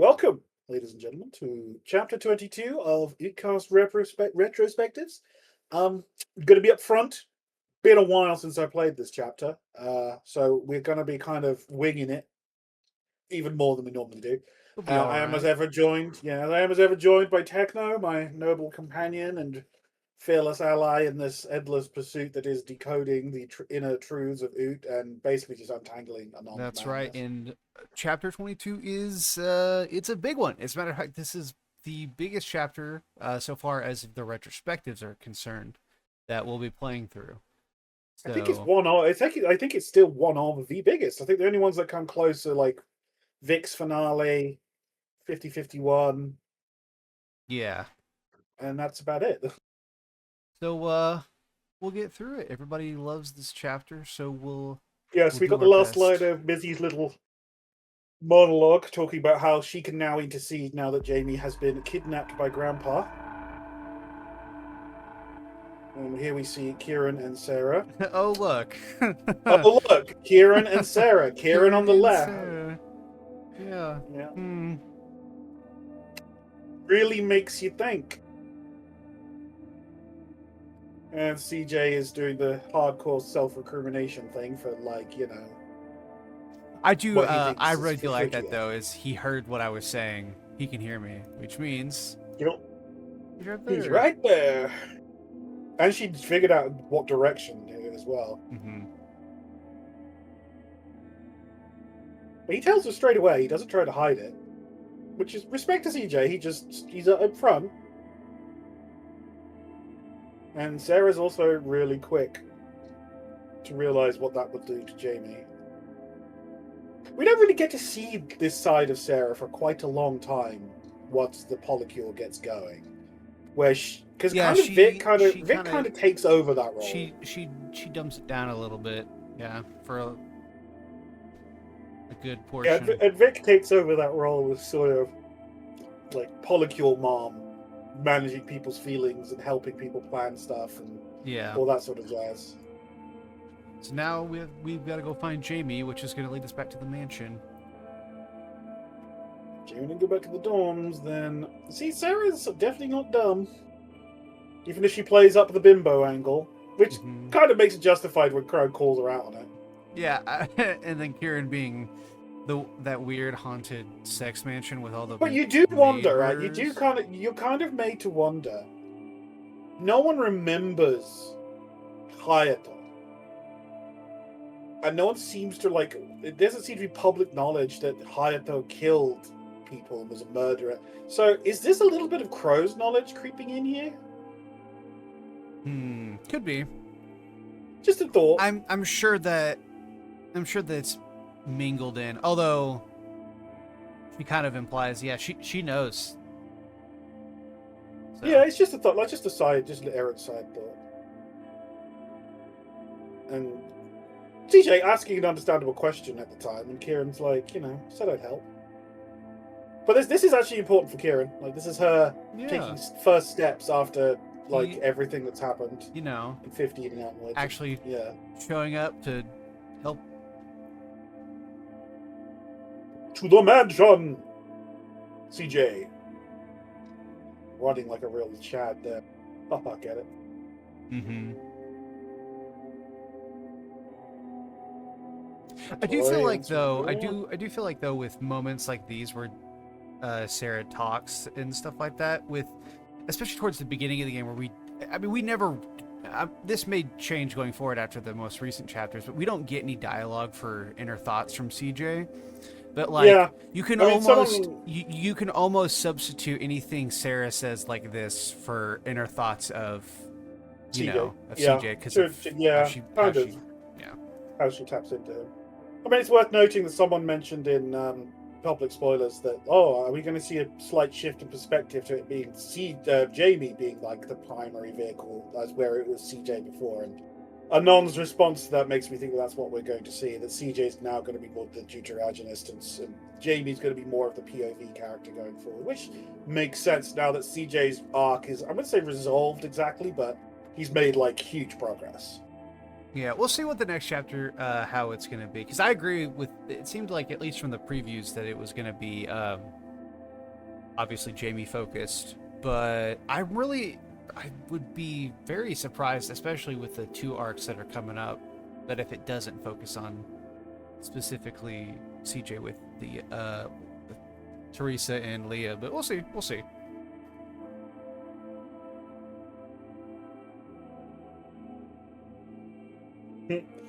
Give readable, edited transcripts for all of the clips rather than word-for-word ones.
Welcome, ladies and gentlemen, to chapter 22 of Oot Cast Retrospectives. Going to be up front. Been a while since I played this chapter, so we're going to be kind of winging it even more than we normally do. It'll be all I am as right. ever joined, I am as ever joined by Techno, my noble companion and fearless ally in this endless pursuit that is decoding the inner truths of Oot and basically just untangling Anon's That's right. madness. And chapter 22 is it's a big one. As a matter of fact, this is the biggest chapter so far as the retrospectives are concerned that we'll be playing through. I think it's So one of. I think it's still one of the biggest. I think the only ones that come close are like Vic's finale, 50-51, yeah. and that's about it. So we'll get through it. Everybody loves this chapter, so Yes, we'll we do got the our last best. line of Missy's little monologue talking about how she can now intercede now that Jamie has been kidnapped by Grandpa. And here we see Kieran and Sarah. Oh look. Oh look, Kieran and Sarah. Kieran on Kieran the and left. Sarah. Yeah. Yeah, Hmm. really makes you think. And CJ is doing the hardcore self-recrimination thing for I do. what he I thinks is really for do like that trivial. though. Is he heard what I was saying? He can hear me, which means You know, he's right he's there. right there. And she figured out what direction as well. Hmm. But he tells her straight away. He doesn't try to hide it, which is respect to CJ. He's up front. And Sarah's also really quick to realize what that would do to Jamie. We don't really get to see this side of Sarah for quite a long time once the polycule gets going. Where because Yeah, kind of Vic she Vic kind kind of of takes over that role. she dumps it down a little bit. Yeah, for a good Yeah, portion. and Vic takes over that role as sort of like polycule mom, managing people's feelings and helping people plan stuff and Yeah. all that sort of jazz. So now we've got to go find Jamie, which is going to lead us back to the mansion. Jamie didn't go back to the dorms, then see Sarah's definitely not dumb. Even if she plays up the bimbo angle, which Hmm. kind of makes it justified when Crow calls her out on it. Yeah, and then Kieran being that weird haunted sex mansion with all the But you do wonder, right? neighbors. You're kind of made to wonder. No one remembers Hayato, and no one seems to like. It doesn't seem to be public knowledge that Hayato killed people and was a murderer. So, is this a little bit of Crow's knowledge creeping in here? Could be. Just a thought. I'm sure that it's mingled in. Although she kind of implies, yeah, she knows. Yeah, So it's just a thought, like just a side, just an errant side thought. And TJ asking an understandable question at the time, and Kieran's like, said I'd help. But this is actually important for Kieran. Like, this is her yeah, taking first steps after like he everything that's happened you know in 15 and onwards. And, actually yeah, showing up to help. to the mansion, CJ running like a real Chad there. Haha, get it? Mm-hmm. I do feel Toy like answers the though door. I do feel like though with moments like these where Sarah talks and stuff like that, with especially towards the beginning of the game where we never. This may change going forward after the most recent chapters, but we don't get any dialogue for inner thoughts from CJ. But like Yeah, I mean, someone. you can almost substitute anything Sarah says like this for inner thoughts of CJ. of Yeah, CJ because of yeah, how kind of she yeah. how she taps into him. I mean, it's worth noting that someone mentioned in public spoilers that, oh, are we going to see a slight shift in perspective to it being Jamie being like the primary vehicle, as where it was CJ before? And Anon's response to that makes me think that's what we're going to see, that CJ's now going to be more the deuteragonist and Jamie's going to be more of the POV character going forward, which makes sense now that CJ's arc is, I'm going to say resolved exactly, but he's made like huge progress. Yeah, we'll see what the next chapter, how it's going to be. Because I agree with. It seemed like, at least from the previews, that it was going to be obviously Jamie focused, but I would be very surprised, especially with the 2 arcs that are coming up, that if it doesn't focus on specifically CJ with the Teresa and Leah, but we'll see. We'll see.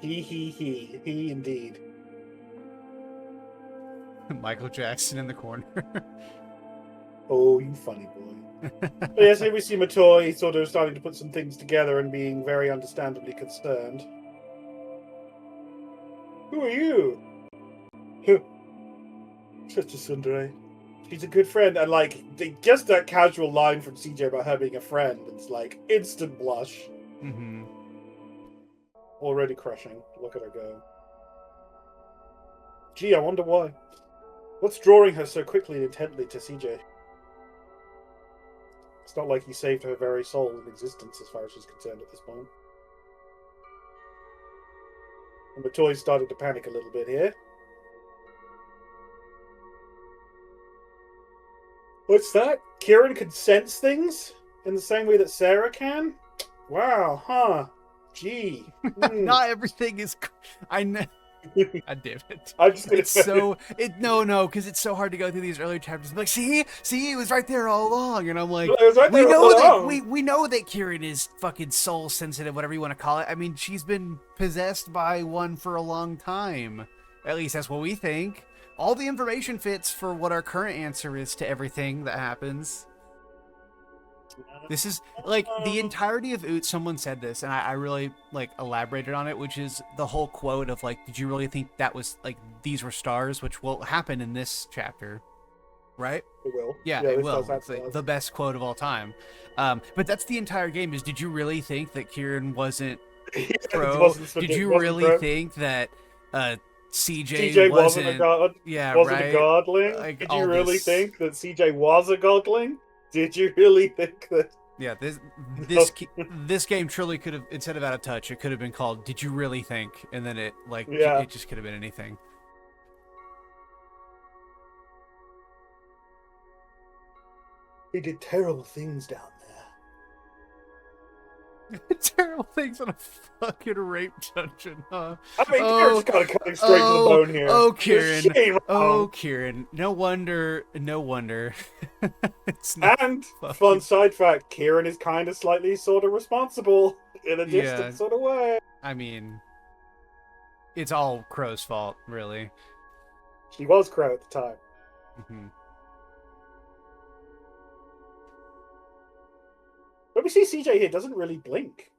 He indeed. Michael Jackson in the corner. Oh, you funny boy. But yes, here we see Matoi sort of starting to put some things together and being very understandably concerned. Who are you? Sister Sundere. She's a good friend, and like just that casual line from CJ about her being a friend, it's like instant blush. Mm-hmm. Already crushing. Look at her go. Gee, I wonder why. What's drawing her so quickly and intently to CJ? It's not like he saved her very soul in existence as far as she's concerned at this point. And the toys started to panic a little bit here. What's that? Kieran can sense things in the same way that Sarah can? Wow, huh? Gee. Not everything is... I know. God damn it. I'm just gonna it's so... No, because it's so hard to go through these early chapters. Like, see, it was right there all along. And I'm like, we know that Kieran is fucking soul sensitive, whatever you want to call it. I mean, she's been possessed by one for a long time. At least that's what we think. All the information fits for what our current answer is to everything that happens. This is like the entirety of Oot. Someone said this, and I really like elaborated on it, which is the whole quote of like, did you really think that was like these were stars, which will happen in this chapter, right? It will. Yeah, it will. It's like the best quote of all time. But that's the entire game. Is did you really think that Kieran wasn't pro? Did you really think that CJ wasn't a god? Yeah, wasn't right. A godling. Like, did you really think that CJ was a godling? Did you really think that? Yeah, this game truly could have, instead of Out of Touch, it could have been called "Did You Really Think?" And then it just could have been anything. He did terrible things down there. Terrible things on a fucking rape dungeon, huh? I mean, you're just kind of cutting straight to the bone here. Oh, Kieran. Oh, Kieran. No wonder. It's not and fun side fact: Kieran is kind of slightly, sort of responsible in a distant sort of way. I mean, it's all Crow's fault, really. She was Crow at the time. Mm-hmm. But we see CJ here doesn't really blink.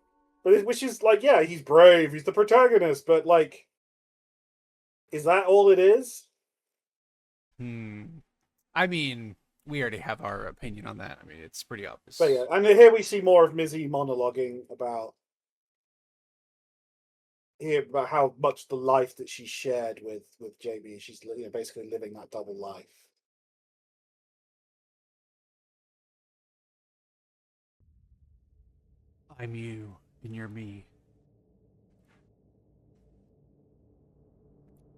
Which is like, yeah, he's brave, he's the protagonist, but like, is that all it is? I mean, we already have our opinion on that. I mean, it's pretty obvious. But yeah, and here we see more of Mizzy monologuing about how much the life that she shared with Jamie. She's basically living that double life. I'm you, and you're me.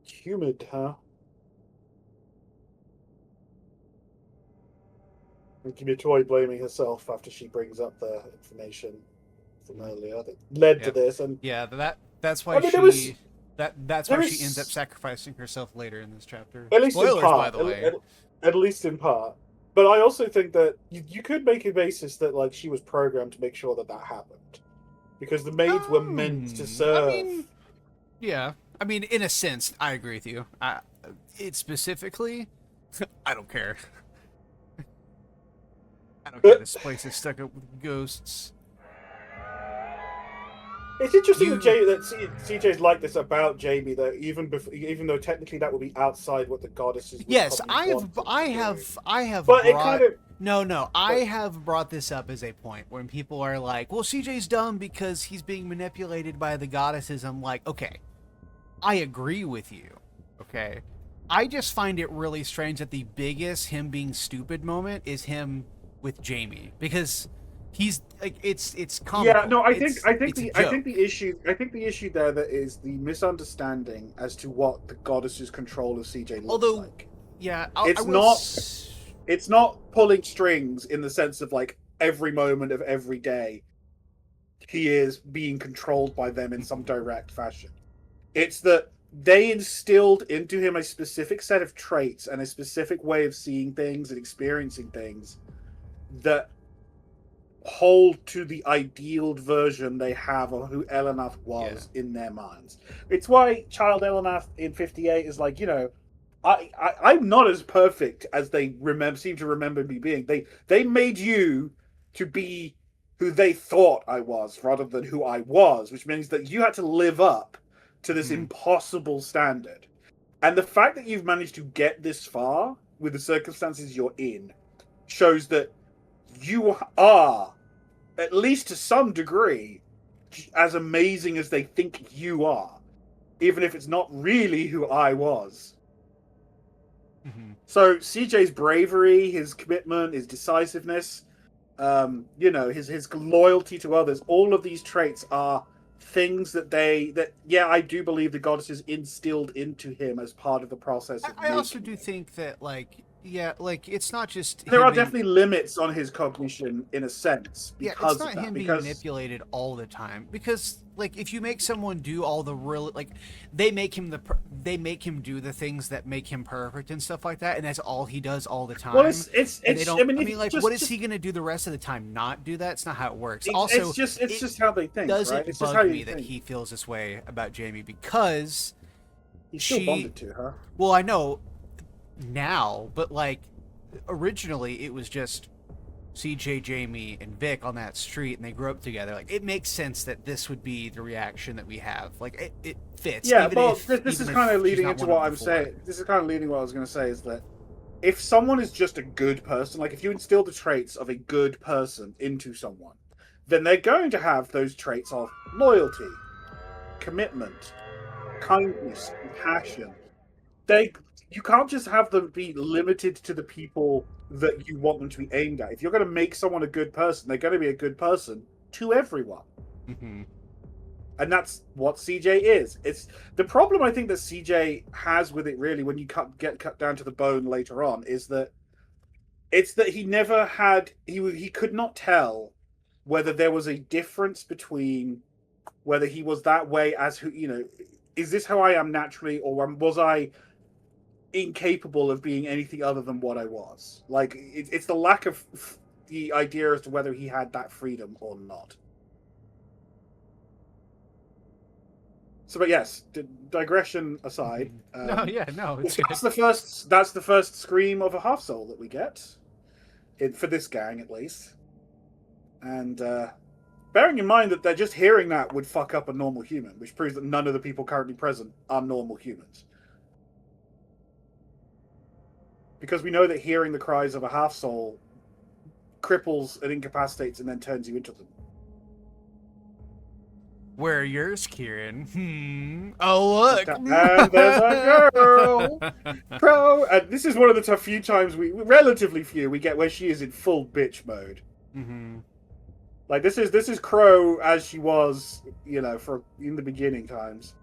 Humid, huh? And Kimitoy blaming herself after she brings up the information from earlier that led to this, and that's why she ends up sacrificing herself later in this chapter. At least Spoilers, in part, by the way. At least in part. But I also think that you could make a basis that like she was programmed to make sure that happened, because the maids were meant to serve. I mean, in a sense, I agree with you. It specifically, I don't care. I don't care. This place is stuck up with ghosts. It's interesting that CJ's like this about Jamie, though. Even though technically that would be outside what the goddesses. Yes, I have. But it kind of. No. I have brought this up as a point when people are like, "Well, CJ's dumb because he's being manipulated by the goddesses." I'm like, okay, I agree with you. Okay, I just find it really strange that the biggest him being stupid moment is him with Jamie, because he's like, it's comical. Yeah, no, I think the issue there that is the misunderstanding as to what the goddess's control of CJ looks like. Yeah, It's not pulling strings in the sense of like every moment of every day he is being controlled by them in some direct fashion. It's that they instilled into him a specific set of traits and a specific way of seeing things and experiencing things that hold to the idealed version they have of who Elenath was in their minds. It's why Child Elenath in 58 is like, I'm not as perfect as they seem to remember me being. They made you to be who they thought I was rather than who I was, which means that you had to live up to this impossible standard. And the fact that you've managed to get this far with the circumstances you're in shows that you are, at least to some degree, as amazing as they think you are, even if it's not really who I was. So CJ's bravery, his commitment, his decisiveness, his loyalty to others, all of these traits are things that I do believe the goddesses instilled into him as part of the process of I also do think that it's not just there are definitely limits on his cognition in a sense because it's not of that. him being manipulated all the time, because like if you make someone do all the real they make him do the things that make him perfect and stuff like that, and that's all he does all the time. Well, what is he gonna do the rest of the time? Not do that? It's not how it works. Also, it's just how they think. Does right? it It's bug just how me you that think. he feels this way about Jamie because he's still bonded to her? Well, I know now, but like originally it was just CJ, Jamie, and Vic on that street, and they grew up together. Like, it makes sense that this would be the reaction that we have. Like, it fits. Yeah, well, this is kind of leading into what I'm saying. This is kind of leading what I was going to say is that if someone is just a good person, like if you instill the traits of a good person into someone, then they're going to have those traits of loyalty, commitment, kindness, compassion. You can't just have them be limited to the people that you want them to be aimed at. If you're going to make someone a good person, they're going to be a good person to everyone. And that's what CJ is. It's the problem I think that CJ has with it, really, when you get cut down to the bone later on, is that it's that he never had he could not tell whether there was a difference between whether he was that way as who, is this how I am naturally, or was I incapable of being anything other than what I was? Like, it's the lack of the idea as to whether he had that freedom or not. So, but yes, digression aside. It's that's the first scream of a half soul that we get, for this gang at least. And bearing in mind that they're just hearing that would fuck up a normal human, which proves that none of the people currently present are normal humans. Because we know that hearing the cries of a half soul cripples and incapacitates and then turns you into them. Where are yours, Kieran? Oh, look! And there's a girl! And this is one of the few times relatively few, we get where she is in full bitch mode. Like, this is Crow as she was, for in the beginning times.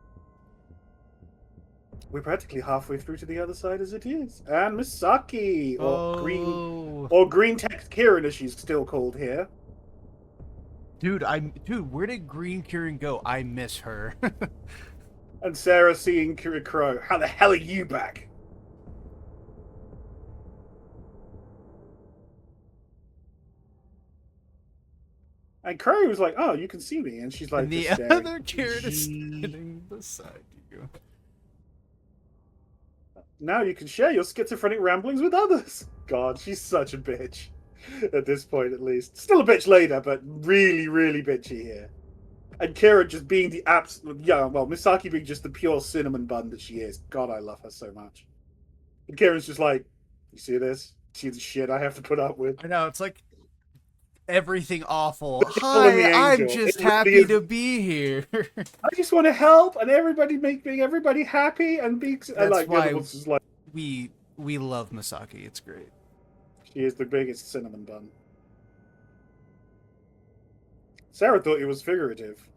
We're practically halfway through to the other side as it is. And Misaki, or Green Text Kieran, as she's still called here. Dude, where did Green Kieran go? I miss her. And Sarah seeing Crow. How the hell are you back? And Crow was like, "Oh, you can see me," and she's like, and the other Kieran is standing beside you. Now you can share your schizophrenic ramblings with others. God, she's such a bitch. At this point, at least. Still a bitch later, but really, really bitchy here. And Kira just being the absolute... Misaki being just the pure cinnamon bun that she is. God, I love her so much. And Kira's just like, you see this? See the shit I have to put up with? I know, it's like everything awful. Hi, I'm just happy to be here. I just want to help, and everybody making everybody happy, and be... That's why we love Misaki. It's great. She is the biggest cinnamon bun. Sarah thought it was figurative.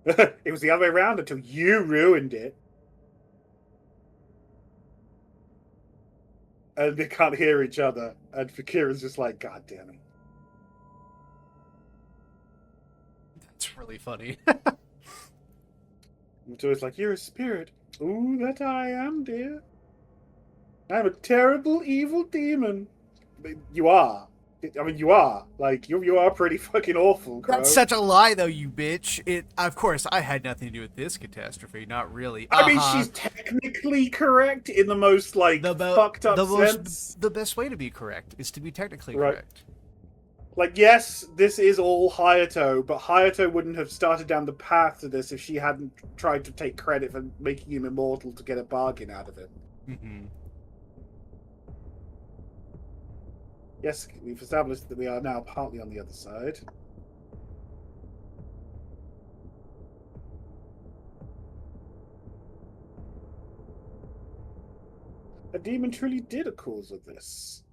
It was the other way around until you ruined it. and they can't hear each other. And Kieran's just like, God damn it. That's really funny. Matoy's like, you're a spirit. Ooh, that I am, dear. I'm a terrible, evil demon. You are. I mean, you are. Like, you are pretty fucking awful, Crow. That's such a lie, though, you bitch. Of course, I had nothing to do with this catastrophe. Not really. I mean, she's technically correct in the most, like, fucked up sense. The best way to be correct is to be technically correct. Like, yes, this is all Hayato, but Hayato wouldn't have started down the path to this if she hadn't tried to take credit for making him immortal to get a bargain out of him. Mm-hmm. Yes, we've established that we are now partly on the other side. A demon truly did a cause of this.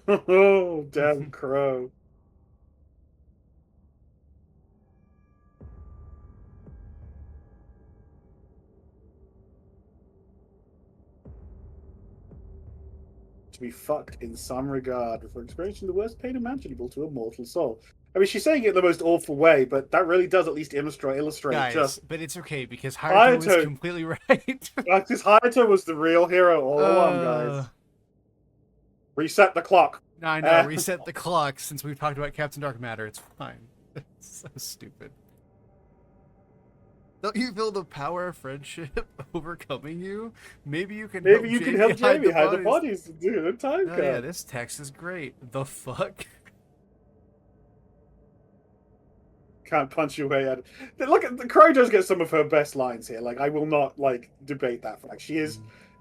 Oh, damn Crow. To be fucked in some regard for experiencing the worst pain imaginable to a mortal soul. I mean, she's saying it in the most awful way, but that really does at least illustrate Guys, just... But it's okay, because Hayato was completely right. Because Hayato was the real hero all along, guys. Reset the clock. No, I know, reset the clock, since we've talked about Captain Dark Matter. It's fine. It's so stupid. Don't you feel the power of friendship overcoming you? Maybe you can help Jamie hide the bodies. Dude, the time code. Yeah, this text is great. The fuck? Can't punch your way out of... Look, the Crow does get some of her best lines here. Like, I will not, like, debate that fact. She is...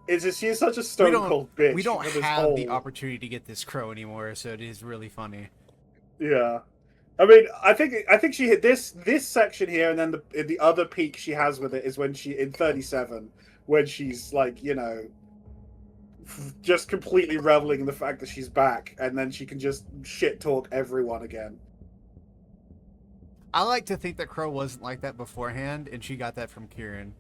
she is such a stone-cold bitch. We don't have the opportunity to get this Crow anymore, so it is really funny. Yeah. I mean, I think she hit this section here, and then the other peak she has with it is when she, in 37, when she's, like, you know, just completely reveling in the fact that she's back, and then she can just shit-talk everyone again. I like to think that Crow wasn't like that beforehand, and she got that from Kieran.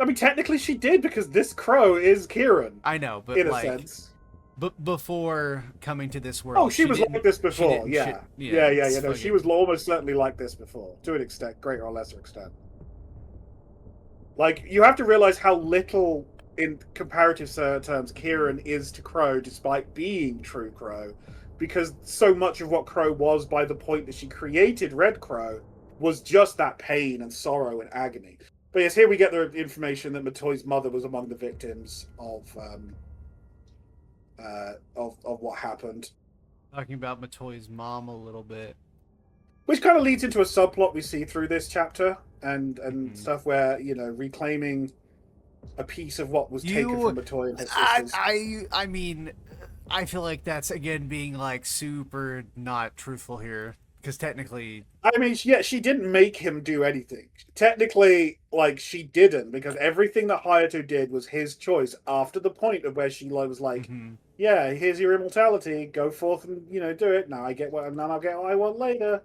I mean, technically she did, because this Crow is Kieran. I know, but in like, a sense. But before coming to this world, oh, she was like this before. Yeah. No, she was almost certainly like this before, to an extent, greater or lesser extent. Like, you have to realize how little, in comparative terms, Kieran is to Crow, despite being true Crow, because so much of what Crow was by the point that she created Red Crow was just that pain and sorrow and agony. But yes, here we get the information that Matoy's mother was among the victims of what happened. Talking about Matoy's mom a little bit. Which kind of leads into a subplot we see through this chapter and stuff where, you know, reclaiming a piece of what was taken from Matoy and his sisters. I mean, I feel like that's, again, being, like, super not truthful here. Because technically... I mean, yeah, she didn't make him do anything. Technically, like, she didn't, because everything that Hayato did was his choice after the point of where she was like, yeah, here's your immortality, go forth and, you know, do it. Now I'll get what I want later.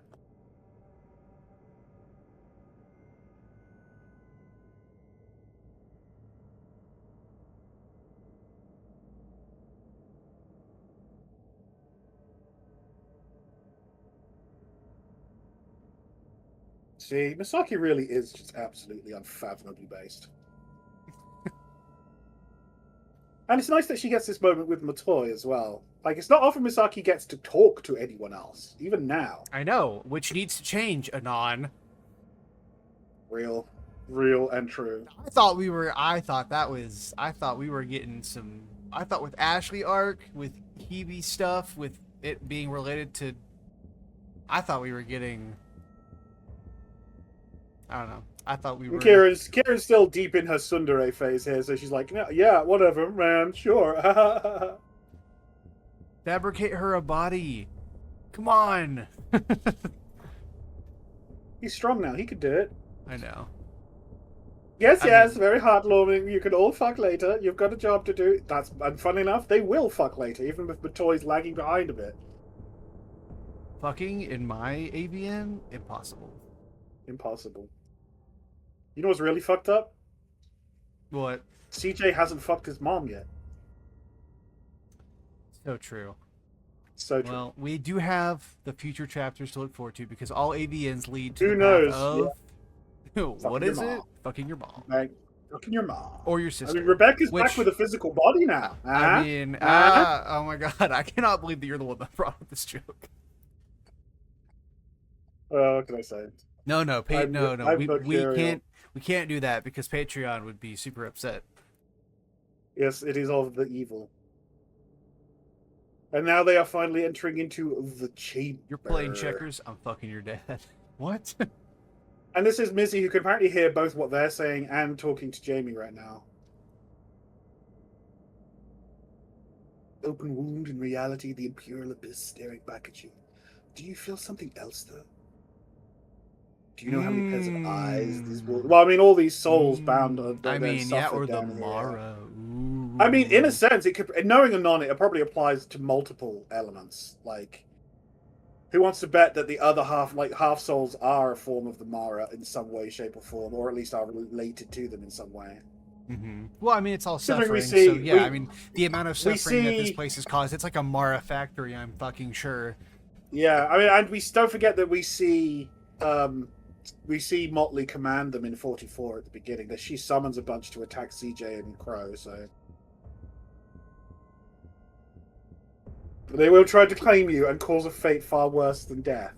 See, Misaki really is just absolutely unfathomably based. And it's nice that she gets this moment with Matoy as well. Like, it's not often Misaki gets to talk to anyone else, even now. I know, which needs to change, Anon. Real and true. I thought we were getting some... I thought with Ashley arc, with Hebe stuff, with it being related to... I thought we were getting... I don't know. I thought we were... Kieran's still deep in her tsundere phase here, so she's like, yeah, whatever, man, sure. Fabricate her a body. Come on. He's strong now. He could do it. I know. Yes, very heartwarming. You can all fuck later. You've got a job to do. And fun enough, they will fuck later, even if Matoy's lagging behind a bit. Fucking in my ABN? Impossible. Impossible. You know what's really fucked up? What? CJ hasn't fucked his mom yet. So true. So true. Well, we do have the future chapters to look forward to because all AVNs lead to Who the path knows? of what Fucking is your it? mom. Fucking your mom Like, fucking your mom. or your I sister. mean, Rebecca's which, back with a physical body now. I mean, oh my god, I cannot believe that you're the one that brought up this joke. What can I say? No, no, we mercurial. can't do that because Patreon would be super upset. Yes, it is of the evil. And now they are finally entering into the chamber. You're playing checkers. I'm fucking your dad. What? And this is Missy, who can apparently hear both what they're saying and talking to Jamie right now. Open wound in reality, the imperial abyss staring back at you. Do you feel something else, though? Do you know how many pairs of eyes these will... Well, I mean, all these souls bound... or the Mara. I mean, in a sense, it could... Knowing Anon, it probably applies to multiple elements. Like, who wants to bet that the other half, like, half-souls are a form of the Mara in some way, shape, or form, or at least are related to them in some way? Mm-hmm. Well, I mean, it's all suffering, I mean, the amount of suffering that this place has caused, it's like a Mara factory, I'm fucking sure. Yeah, I mean, and we don't forget that we see Motley command them in 44 at the beginning. That she summons a bunch to attack CJ and Crow, so they will try to claim you and cause a fate far worse than death.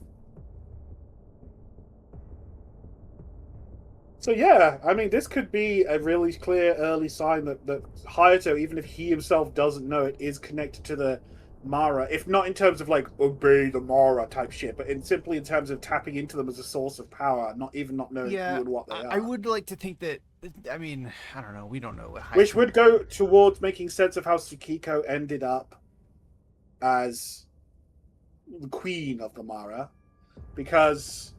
So yeah, I mean, this could be a really clear early sign that Hayato, even if he himself doesn't know it, is connected to the Mara, if not in terms of like obey the Mara type shit, but simply in terms of tapping into them as a source of power, not knowing who and what they are. I would like to think that. I mean, I don't know. We don't know what. Which would go towards making sense of how Tsukiko ended up as the queen of the Mara, because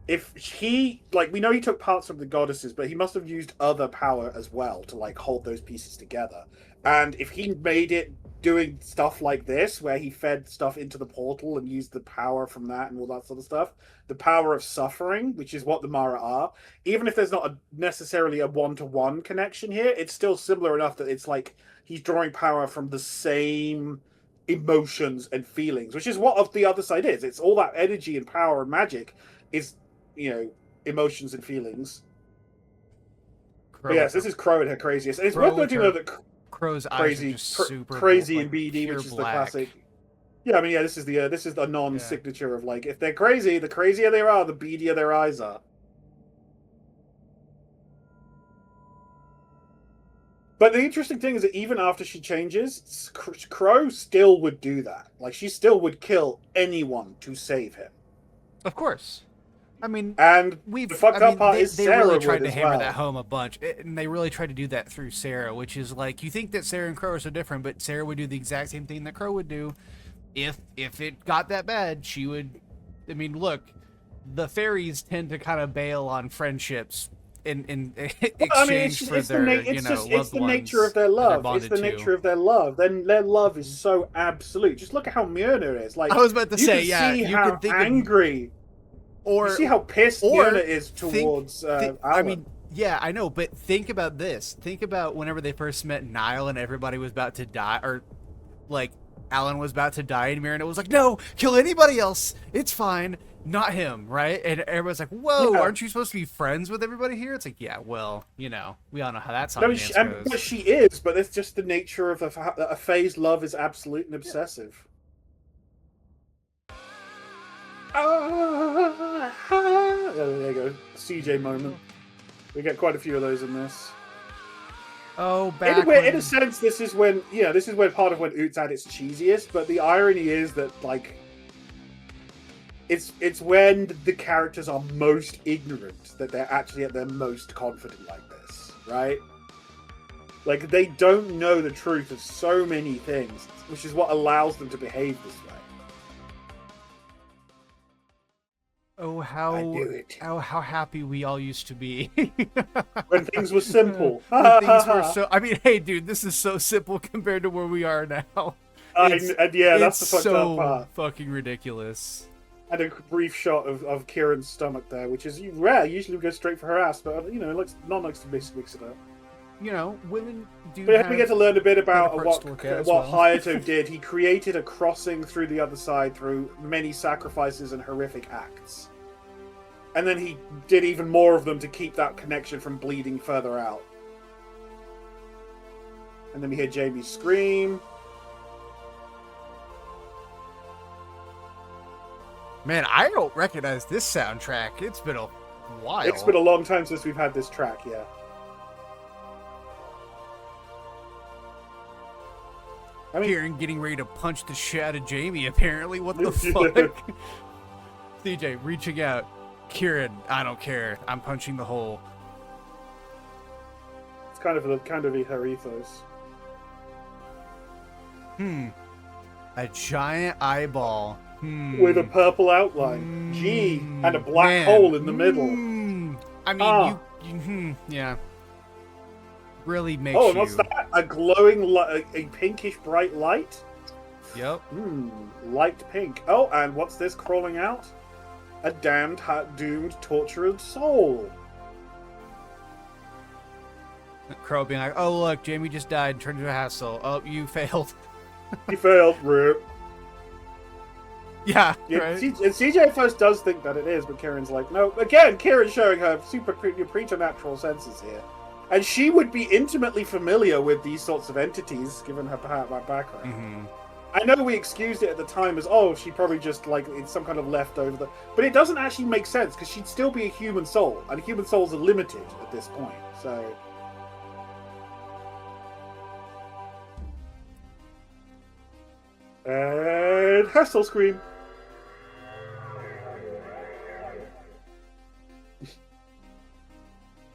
if he, like, we know he took parts from the goddesses, but he must have used other power as well to like hold those pieces together. And if he made it doing stuff like this, where he fed stuff into the portal and used the power from that and all that sort of stuff, the power of suffering, which is what the Mara are, even if there's not necessarily a one-to-one connection here, it's still similar enough that it's like he's drawing power from the same emotions and feelings, which is what the other side is. It's all that energy and power and magic is, emotions and feelings. But yes, this is Crow at her craziest. And it's worth noting though that Crow's eyes are just super crazy like, and beady, which is black. The classic. Yeah, I mean, yeah, this is the non-signature of like, if they're crazy, the crazier they are, the beadier their eyes are. But the interesting thing is that even after she changes, Crow still would do that. Like, she still would kill anyone to save him. Of course. I mean, and the fucked up part is Sarah really tried to hammer well. that home a bunch, and they really tried to do that through Sarah, which is like, you think that Sarah and Crow are so different, but Sarah would do the exact same thing that Crow would do. If it got that bad, she would. I mean, look, the fairies tend to kind of bail on friendships in exchange for their loved ones. It's the nature of their love. It's the nature of their love. Then their love is so absolute. Just look at how Myrna is. Like, I was about to say, yeah, you can think angry. Or you see how pissed Myrna is towards Alan. I mean, yeah, I know, but think about this. Think about whenever they first met Niall and everybody was about to die, or like Alan was about to die, and Myrna was like, "No, kill anybody else. It's fine, not him." Right? And everybody's like, "Whoa, aren't you supposed to be friends with everybody here?" It's like, yeah, well, we all know how that song goes. But she is. But it's just the nature of a phase love is absolute and obsessive. There you go. CJ moment. We get quite a few of those in this. Oh, in a sense, this is when part of when Oot's at its cheesiest. But the irony is that like, it's when the characters are most ignorant that they're actually at their most confident like this, right? Like, they don't know the truth of so many things, which is what allows them to behave this way. Oh, how happy we all used to be. When things were simple. When things were so... I mean, hey, dude, this is so simple compared to where we are now. That's the fucked up part. Fucking ridiculous. And a brief shot of Kieran's stomach there, which is rare. Usually we go straight for her ass, but it looks to mix it up. Women do. But we get to learn a bit about what well. Hayato did. He created a crossing through the other side through many sacrifices and horrific acts. And then he did even more of them to keep that connection from bleeding further out. And then we hear Jamie scream. Man, I don't recognize this soundtrack. It's been a while. It's been a long time since we've had this track, yeah. Kieran getting ready to punch the shit out of Jamie, apparently. What the fuck? CJ reaching out. Kieran, I don't care. I'm punching the hole. It's kind of her ethos. A giant eyeball. With a purple outline. G. And a black hole in the middle. I mean, yeah. Really makes you... and what's that? A glowing, a pinkish bright light? Yep. Light pink. Oh, and what's this crawling out? A damned, doomed, tortured soul. Crow being like, oh, look, Jamie just died and turned into a hassle. Oh, you failed. You failed, rip. Yeah, right. Right. And CJ at first does think that it is, but Kieran's like, no. Again, Kieran's showing her preternatural senses here. And she would be intimately familiar with these sorts of entities, given her background. Mm-hmm. I know we excused it at the time as, she probably just, it's some kind of leftover. But it doesn't actually make sense, because she'd still be a human soul. And human souls are limited at this point, so... And Hessel scream.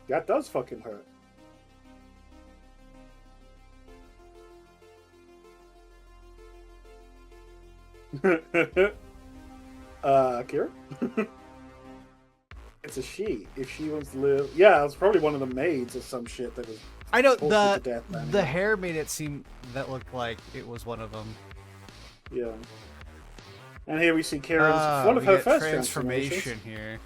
That does fucking hurt. Kira? It's a she. If she wants to live... Yeah, it's probably one of the maids or some shit that was... I know, the hair made it seem that looked like it was one of them. Yeah. And here we see Kieran's... one of her first transformation here.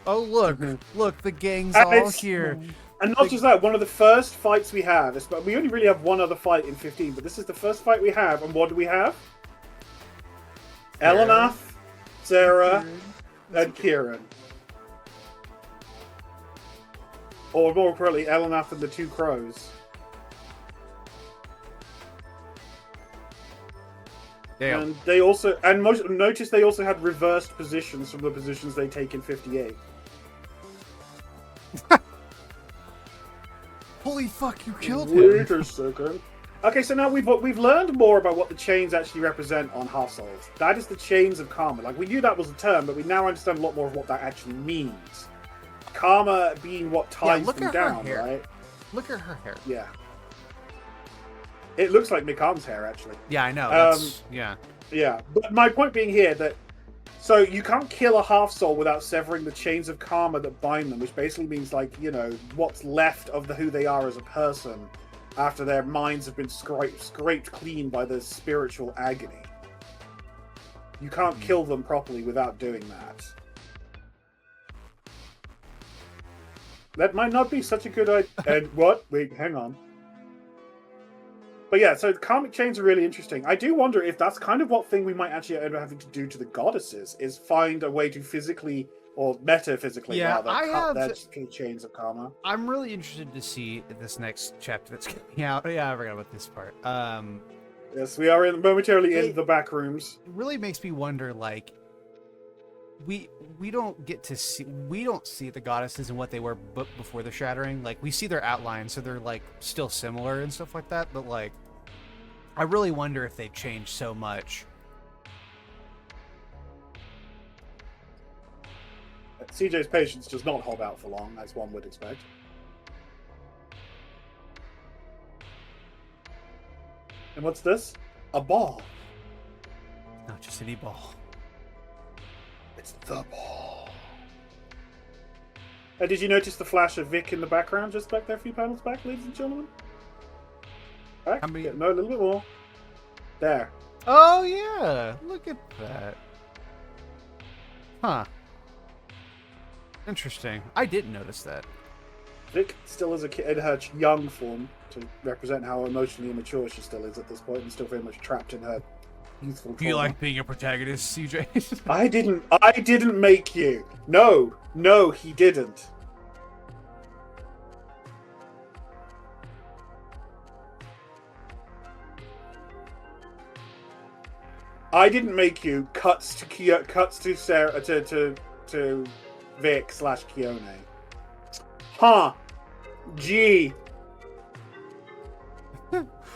Oh, look. Look, the gang's all here. And not just that, one of the first fights we have, we only really have one other fight in 15, but this is the first fight we have, and what do we have? Elenath, Sarah, and Kieran. Or more correctly, Elenath and the two crows. Damn. And they also, notice they also had reversed positions from the positions they take in 58. Holy fuck, you killed him. Wait a second. Okay, so now we've learned more about what the chains actually represent on Half Souls. That is the chains of karma. Like, we knew that was a term, but we now understand a lot more of what that actually means. Karma being what ties them down, right? Look at her hair. Yeah. It looks like Mikam's hair, actually. Yeah, I know. Yeah. Yeah, but my point being here that... So, you can't kill a half-soul without severing the chains of karma that bind them, which basically means, what's left of who they are as a person after their minds have been scraped clean by the spiritual agony. You can't kill them properly without doing that. That might not be such a good idea. And what? Wait, hang on. But yeah, so karmic chains are really interesting. I do wonder if that's kind of what thing we might actually end up having to do to the goddesses, is find a way to physically, or metaphysically, cut their chains of karma. I'm really interested to see this next chapter that's coming out. Yeah, I forgot about this part. Yes, we are momentarily in the back rooms. It really makes me wonder, we don't get to see, we don't see the goddesses and what they were before the shattering. We see their outlines, so they're still similar and stuff like that, but I really wonder if they changed so much. CJ's patience does not hold out for long, as one would expect. And what's this? A ball. Not just any ball. It's the ball. Did you notice the flash of Vic in the background just back there a few panels back, ladies and gentlemen? Okay. How many? Yeah, no, a little bit more. There. Oh yeah, look at that. Huh. Interesting. I didn't notice that. Vic still is a kid in her young form to represent how emotionally immature she still is at this point, and still very much trapped in her youthful trauma. Do you like being a protagonist, CJ? I didn't make you. No, he didn't. I didn't make you. Cuts to Sarah to Vic / Keone. Huh. Gee.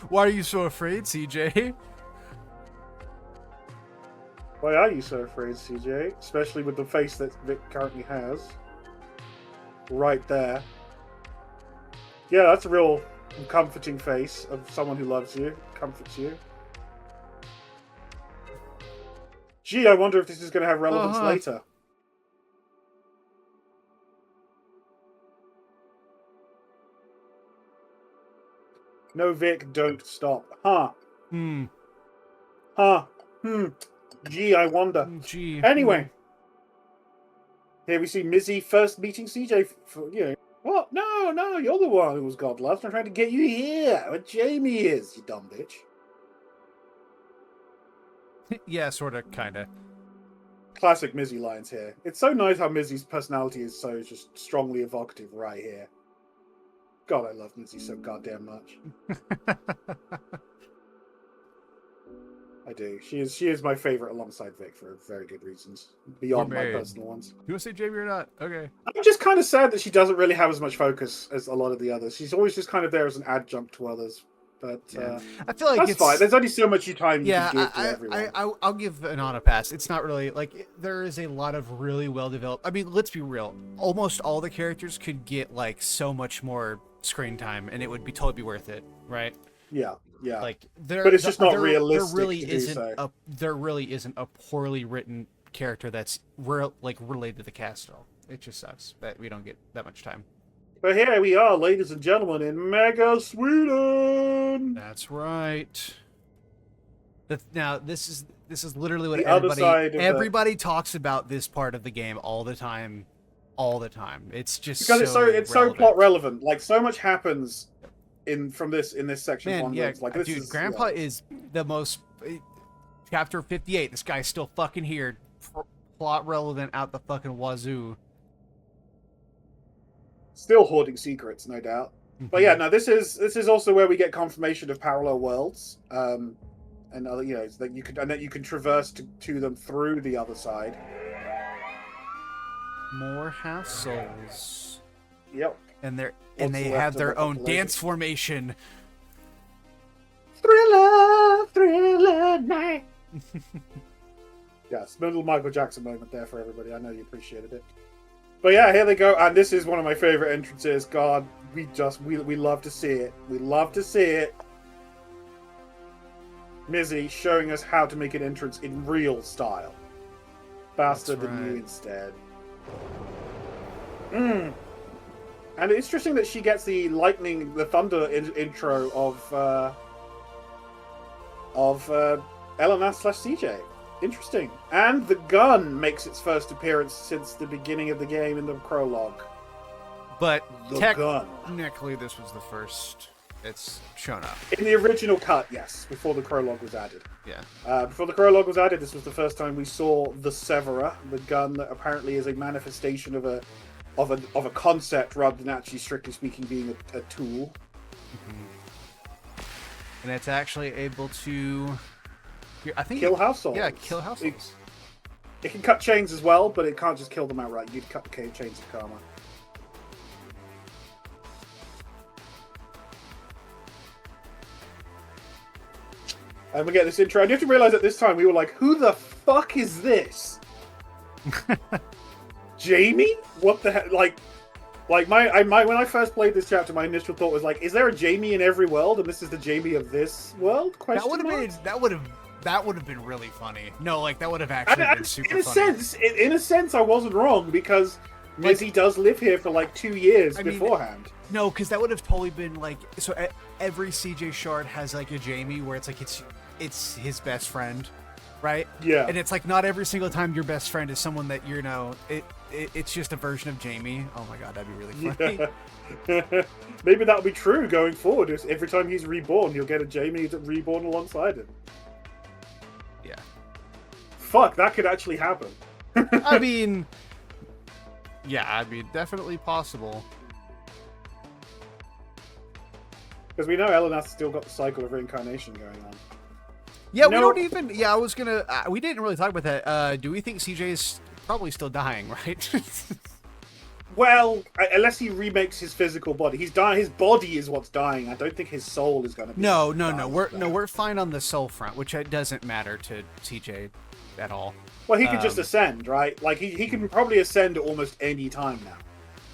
Why are you so afraid, CJ? Why are you so afraid, CJ? Especially with the face that Vic currently has. Right there. Yeah, that's a real comforting face of someone who loves you, comforts you. Gee, I wonder if this is going to have relevance later. No, Vic, don't stop. Huh. Huh. Gee, I wonder. Gee. Anyway. Here we see Mizzy first meeting CJ for, what? No, you're the one who was God lost. I'm trying to get you here where Jamie is, you dumb bitch. Yeah, sort of, kind of. Classic Mizzy lines here. It's so nice how Mizzy's personality is so just strongly evocative right here. God, I love Mizzy so goddamn much. I do. She is my favorite alongside Vic for very good reasons. Beyond my personal ones. You want to say Jamie or not? Okay. I'm just kind of sad that she doesn't really have as much focus as a lot of the others. She's always just kind of there as an adjunct to others. But I feel like that's fine. There's only so much time you can give to everyone. I'll give Anon a pass. It's not really like there is a lot of really well developed. I mean, let's be real. Almost all the characters could get like so much more screen time, and it would be totally worth it, right? Yeah. Like but it's just not realistic. There really isn't a poorly written character that's related to the cast at all. It just sucks that we don't get that much time. But here we are, ladies and gentlemen, in Mega Sweden. That's right. Now this is literally what everybody talks about this part of the game all the time. It's just because it's so plot relevant. Like so much happens in this section. Man, yeah, like this dude, Grandpa is the most. Chapter 58. This guy's still fucking here. Plot relevant out the fucking wazoo. Still hoarding secrets, no doubt. But yeah, no, this is also where we get confirmation of parallel worlds, and other, that you can traverse to them through the other side. More half souls. Yep. And they have their own dance formation. Thriller night. Yes, little Michael Jackson moment there for everybody. I know you appreciated it. But yeah, here they go, and this is one of my favorite entrances. God, we love to see it. We love to see it. Mizzy showing us how to make an entrance in real style. Faster than you instead. And it's interesting that she gets the thunder intro of Eleanor/CJ. Interesting. And the gun makes its first appearance since the beginning of the game in the prologue. But gun. Technically, this was the first it's shown up. In the original cut, yes, before the prologue was added. Yeah. Before the prologue was added, this was the first time we saw the Severer, the gun that apparently is a manifestation of a concept rather than actually, strictly speaking, being a tool. And it's actually able to, I think, kill households. Yeah, kill households. It can cut chains as well, but it can't just kill them outright. You'd cut the chains of karma. And we get this intro. And you have to realize at this time we were like, "Who the fuck is this?" Jamie? What the heck? Like when I first played this chapter, my initial thought was like, "Is there a Jamie in every world, and this is the Jamie of this world?" That would have been really funny. No, like that would have actually been super funny. In a sense, I wasn't wrong because Mizzy does live here for like 2 years beforehand. No, because that would have totally been like so. Every CJ shard has like a Jamie where it's like it's his best friend, right? Yeah. And it's like not every single time your best friend is someone that it's just a version of Jamie. Oh my god, that'd be really funny. Yeah. Maybe that'll be true going forward. Every time he's reborn, you'll get a Jamie reborn alongside him. Yeah. Fuck, that could actually happen. I mean, definitely possible. Because we know Elena's still got the cycle of reincarnation going on. Yeah, we don't even. Yeah, I was gonna. We didn't really talk about that. Do we think CJ is probably still dying? Right. Well, unless he remakes his physical body, he's dying. His body is what's dying. I don't think his soul is going to be. No. We're fine on the soul front, which it doesn't matter to CJ at all. Well, he can just ascend, right? Like he can probably ascend at almost any time now.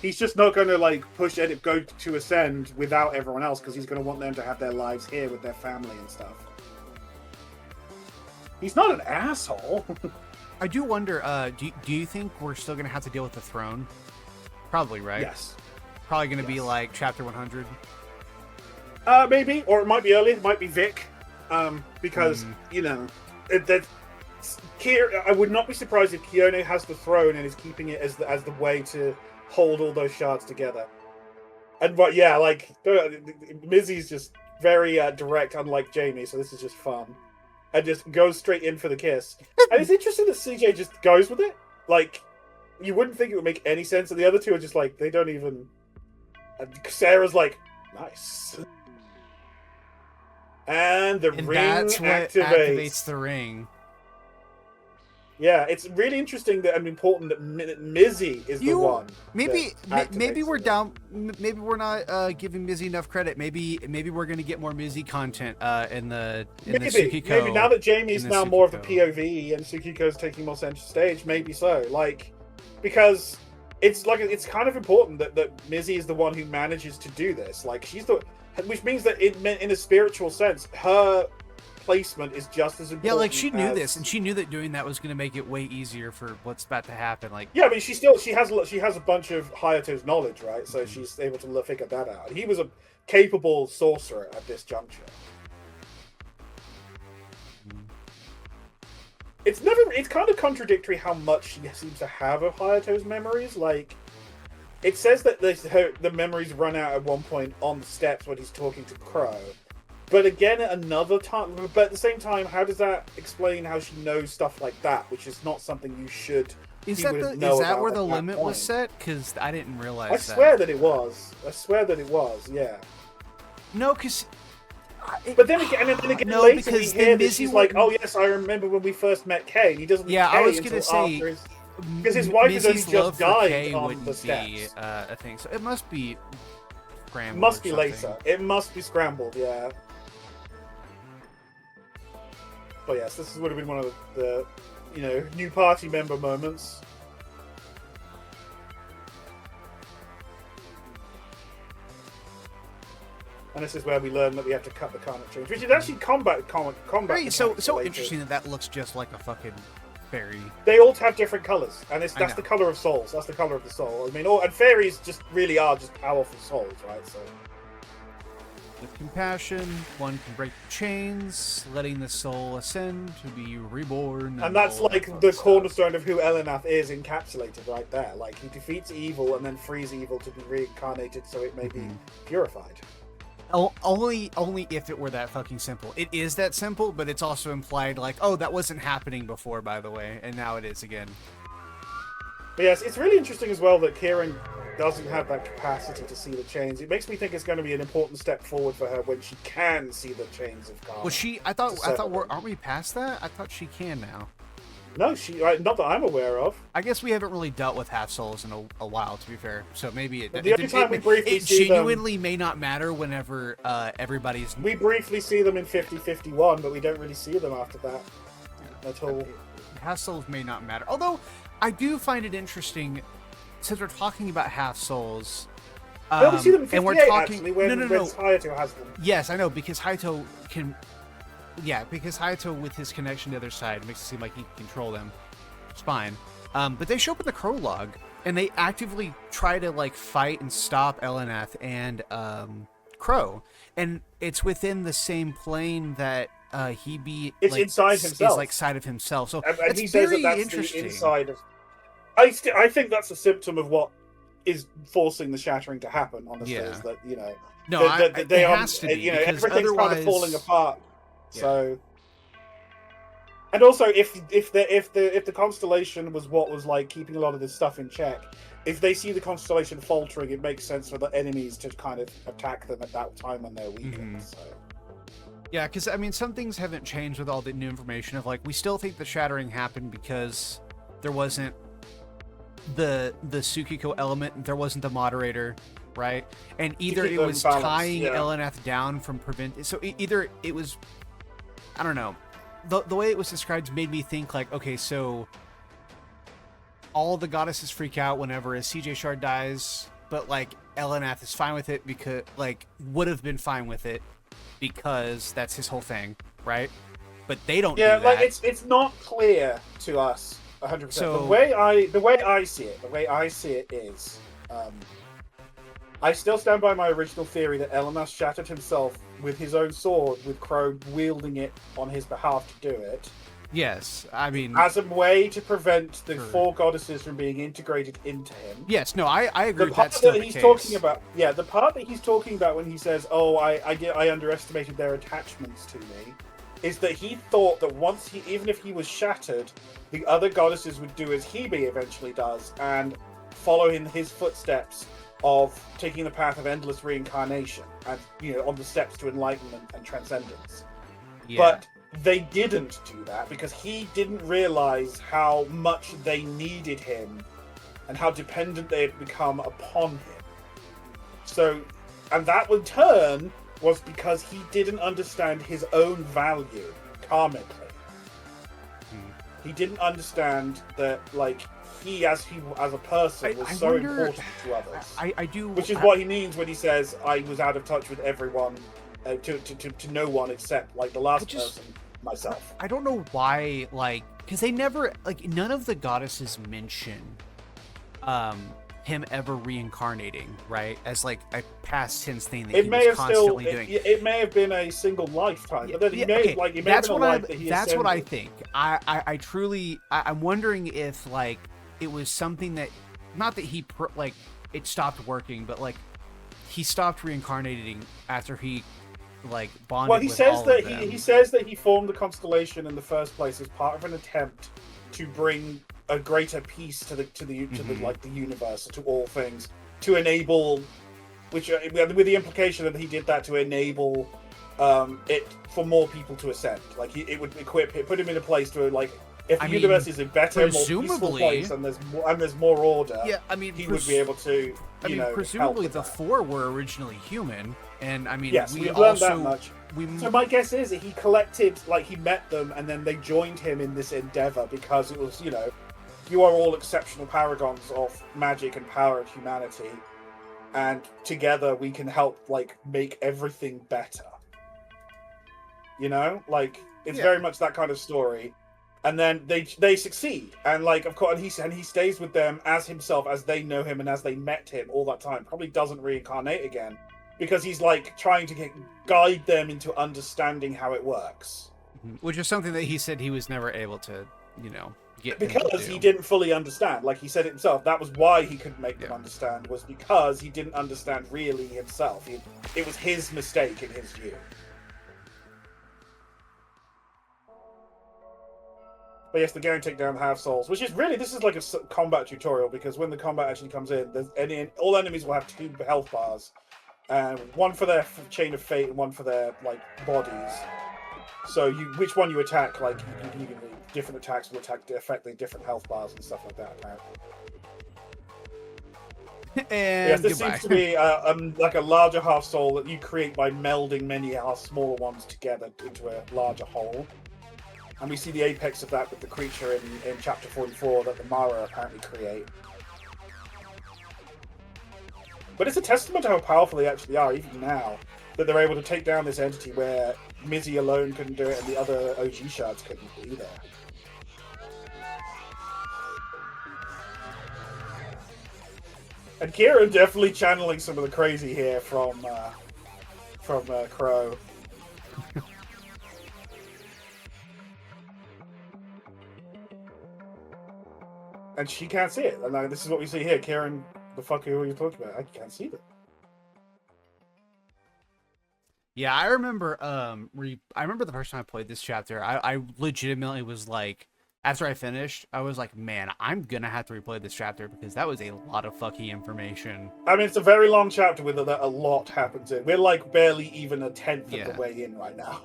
He's just not going to like push it, go to ascend without everyone else because he's going to want them to have their lives here with their family and stuff. He's not an asshole. I do wonder. Do you think we're still going to have to deal with the throne? Probably, right? Yes. Probably going to be like chapter 100. Maybe, or it might be earlier. It might be Vic, because you know I would not be surprised if Kione has the throne and is keeping it as the way to hold all those shards together. And but yeah, like Mizzy's just very direct, unlike Jamie. So this is just fun, and just goes straight in for the kiss. And it's interesting that CJ just goes with it, like. You wouldn't think it would make any sense, and the other two are just like, they don't even... And Sarah's like, nice. And the ring that's what activates the ring. Yeah, it's really interesting and important that Mizzy is the one. Maybe we're down. Maybe we're not giving Mizzy enough credit. Maybe we're going to get more Mizzy content in the Tsukiko. Maybe now that Jamie's now more of the POV and Tsukiko's taking more center stage, maybe so. Like, because it's kind of important that Mizzy is the one who manages to do this. Like, she's the, which means that in a spiritual sense, her placement is just as important. Yeah, like she knew this, and she knew that doing that was going to make it way easier for what's about to happen. Like, yeah, I mean, she has a bunch of Hayato's knowledge, right? So she's able to figure that out. And he was a capable sorcerer at this juncture. It's kind of contradictory how much she seems to have of Hayato's memories. Like, it says that the memories run out at one point on the steps when he's talking to Crow. But again, at another time, but at the same time, how does that explain how she knows stuff like that, which is not something you should? Is that where the limit was set? Because I didn't realize. I swear that it was. Yeah. No, because. But then again, no, later we hear that she's like, "Oh yes, I remember when we first met Kay." And he doesn't. Yeah, Kay I was gonna say because his wife has only just died Kay on the steps. Be, a thing, so it must be scrambled. It must be later. It must be scrambled. Yeah. But yes, this would have been one of the new party member moments. And this is where we learn that we have to cut the karmic change, which is actually combat. Right, so interesting that looks just like a fucking fairy. They all have different colors, and that's the color of souls. That's the color of the soul. I mean, and fairies just really are just powerful souls, right? So. With compassion, one can break the chains, letting the soul ascend to be reborn. And that's like the cornerstone of who Elenath is encapsulated right there. Like, he defeats evil and then frees evil to be reincarnated so it may be purified. Only if it were that fucking simple. It is that simple, but it's also implied like, oh, that wasn't happening before, by the way, and now it is again. But yes, it's really interesting as well that Kieran doesn't have that capacity to see the chains. It makes me think it's going to be an important step forward for her when she can see the chains of karma. Well, aren't we past that? I thought she can now. No, not that I'm aware of. I guess we haven't really dealt with half souls in a while, to be fair. So maybe it genuinely may not matter whenever everybody's. We briefly see them in 50-51, but we don't really see them after that at all. Half souls may not matter, although I do find it interesting since we're talking about half souls. No, we see them in 58, and we're talking, actually, when Hayato has them. Yes, I know, because Hayato can. Yeah, because Hayato, with his connection to the other side, makes it seem like he can control them. It's fine. But they show up in the prologue. and they actively try to like fight and stop Elanath and Crow, and it's within the same plane that it's like, inside himself. Is like side of himself. So and he says that that's the inside of. I think that's a symptom of what is forcing the shattering to happen. Honestly, is that no, they it has to be, everything's kind of falling apart. Yeah. So, and also if the constellation was what was like keeping a lot of this stuff in check, if they see the constellation faltering, it makes sense for the enemies to kind of attack them at that time when they're weakened. So. Yeah, because I mean, some things haven't changed with all the new information of like we still think the shattering happened because there wasn't the Tsukiko element, there wasn't the moderator, right? And either it was tying Elanath down from prevent. So either it was, I don't know, the way it was described made me think like, okay, so all the goddesses freak out whenever a CJ Shard dies, but like Elanath is fine with it because like would have been fine with it because that's his whole thing, right? But they don't. Yeah, do that. Like it's not clear to us 100%. So, the way I see it is, I still stand by my original theory that Elanath shattered himself with his own sword, with Crow wielding it on his behalf to do it. Yes, I mean, as a way to prevent the four goddesses from being integrated into him. Yes, no, I agree. The part that he's talking about, the part that he's talking about when he says, "Oh, I underestimated their attachments to me," is that he thought that even if he was shattered, the other goddesses would do as Hebe eventually does and follow in his footsteps of taking the path of endless reincarnation and on the steps to enlightenment and transcendence. Yeah. But they didn't do that because he didn't realize how much they needed him and how dependent they had become upon him. So, and that in turn was because he didn't understand his own value karmically. He didn't understand that, like, he as a person was so important to others. I do, which is what he means when he says, "I was out of touch with everyone, to no one except like the last person, myself." I don't know why, like, because they never, like, none of the goddesses mention him ever reincarnating, right? As like a past tense thing that he was constantly doing. It may have been a single lifetime, but then he may have been a life that he That's what I think. I truly, I'm wondering if like it was something that, not that he like it stopped working, but like he stopped reincarnating after he like bonded. Well, he says that he formed the constellation in the first place as part of an attempt to bring a greater peace to the like the universe, to all things, to enable, which with the implication that he did that to enable it for more people to ascend. Like it would put him in a place to like, if the universe is a better, more peaceful place and there's more order. Yeah, I mean, he would be able to. Presumably the four were originally human, and I mean, yes, we've learned that much. So my guess is that he collected, like he met them, and then they joined him in this endeavor because it was, you are all exceptional paragons of magic and power of humanity, and together we can help like make everything better. Like it's very much that kind of story. And then they succeed, and like of course, and he stays with them as himself, as they know him and as they met him all that time. Probably doesn't reincarnate again because he's like trying to guide them into understanding how it works. Which is something that he said he was never able to, get because he didn't fully understand. Like he said it himself, that was why he couldn't make them understand, was because he didn't understand really himself. It was his mistake in his view. But yes, the gang take down half souls, which is really, this is like a combat tutorial, because when the combat actually comes in, all enemies will have 2 health bars, and one for their chain of fate and one for their like bodies. So which one you attack, like you can different attacks will affect the different health bars and stuff like that. Apparently. And yes, this seems to be like a larger half soul that you create by melding many smaller ones together into a larger whole. And we see the apex of that with the creature in Chapter 44 that the Mara apparently create. But it's a testament to how powerful they actually are, even now, that they're able to take down this entity where Mizzy alone couldn't do it and the other OG shards couldn't either. And Kieran definitely channeling some of the crazy here from Crow. And she can't see it. And this is what we see here. Kieran, the fuck are you talking about? I can't see them. Yeah, I remember. I remember the first time I played this chapter. I legitimately was like, after I finished, I was like, man, I'm gonna have to replay this chapter because that was a lot of fucking information. I mean, it's a very long chapter with a lot happens in. We're like barely even a tenth of the way in right now.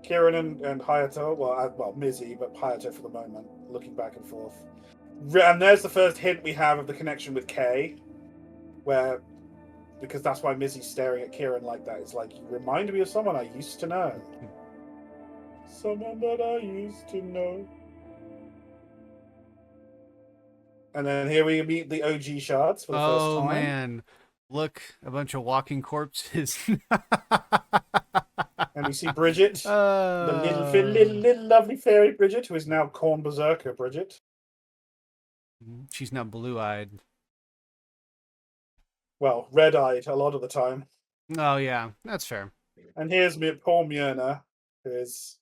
Kieran and Hayato, well, Mizzy, but Hayato for the moment, looking back and forth. And there's the first hint we have of the connection with Kay, where, because that's why Mizzy's staring at Kieran like that. It's like, you remind me of someone I used to know. Someone that I used to know. And then here we meet the OG shards for the first time. Oh, man. Look, a bunch of walking corpses. And we see Bridget, the little lovely fairy Bridget, who is now Corn Berserker Bridget. She's now blue-eyed. Well, red-eyed a lot of the time. Oh, yeah, that's fair. And here's poor Myrna, who is...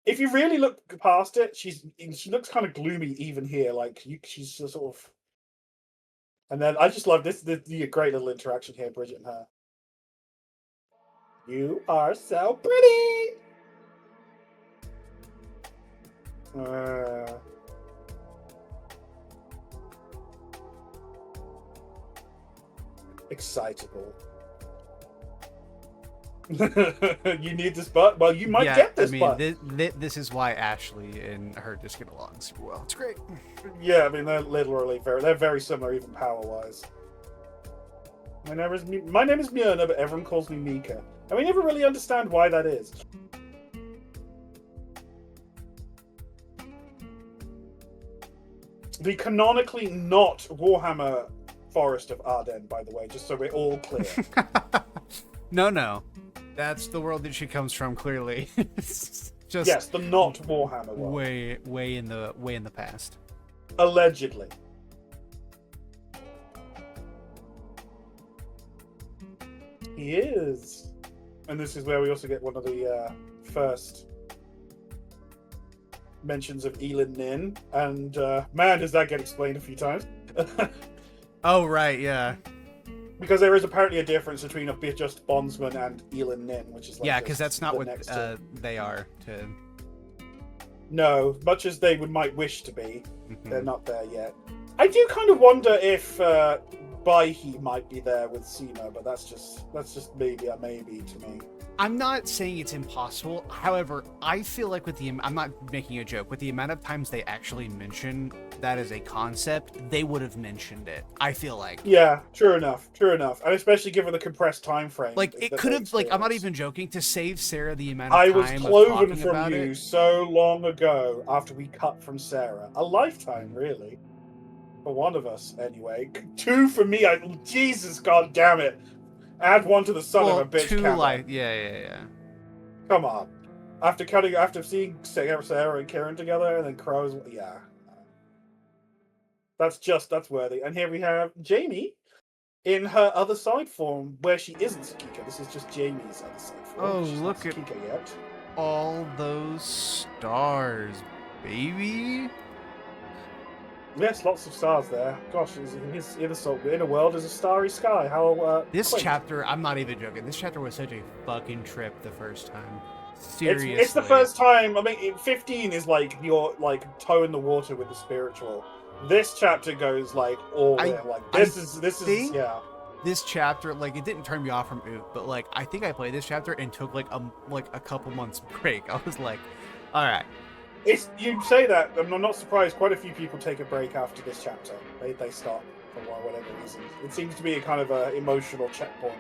If you really look past it, she looks kind of gloomy even here. Like, she's sort of... And then I just love this, the great little interaction here, Bridget and her. You are so pretty! Excitable. You need this butt? Well, you might get this butt. This is why Ashley and her just get along super well. It's great. Yeah, I mean, they're literally they're very similar, even power-wise. My name is Myrna, but everyone calls me Mika. And we never really understand why that is. The canonically not Warhammer Forest of Arden, by the way, just so we're all clear. No. That's the world that she comes from, clearly. Just yes, the not Warhammer world. Way in the past. Allegedly. He is. And this is where we also get one of the first mentions of Elin Nin. And man, does that get explained a few times. Oh, right, yeah. Because there is apparently a difference between just Bondsman and Elin Nin, which is like... Yeah, because that's not what they are. No, much as they might wish to be, they're not there yet. I do kind of wonder if Baihi might be there with Sima, but that's just maybe a maybe to me. I'm not saying it's impossible. However, I feel like I'm not making a joke. With the amount of times they actually mention that as a concept, they would have mentioned it. I feel like. Yeah, true enough. And especially given the compressed time frame. Like, it could have, like, I'm not even joking, to save Sarah the amount of I time was cloven from you so long ago after we cut from Sarah. A lifetime, really. For one of us, anyway. 2 for me. Jesus, god damn it. Add 1 to the son of a bitch. 2 yeah. Come on. After seeing Sarah and Karen together, and then Crow's, yeah. That's worthy. And here we have Jamie in her other side form, where she isn't Sakika. This is just Jamie's other side form. Oh, She's look not at Sakika yet. all those stars, baby. Yes, lots of stars there. Gosh, his inner world is a starry sky. How this quaint. chapter, I'm not even joking. This chapter was such a fucking trip the first time. Seriously, it's the first time. I mean, 15 is like your toe in the water with the spiritual. This chapter goes like all in. Like this is yeah. This chapter, like, it didn't turn me off from Oot, but like I think I played this chapter and took like a couple months break. I was like, all right. You say that, and I'm not surprised. Quite a few people take a break after this chapter. They stop for whatever reason. It seems to be a kind of a emotional checkpoint,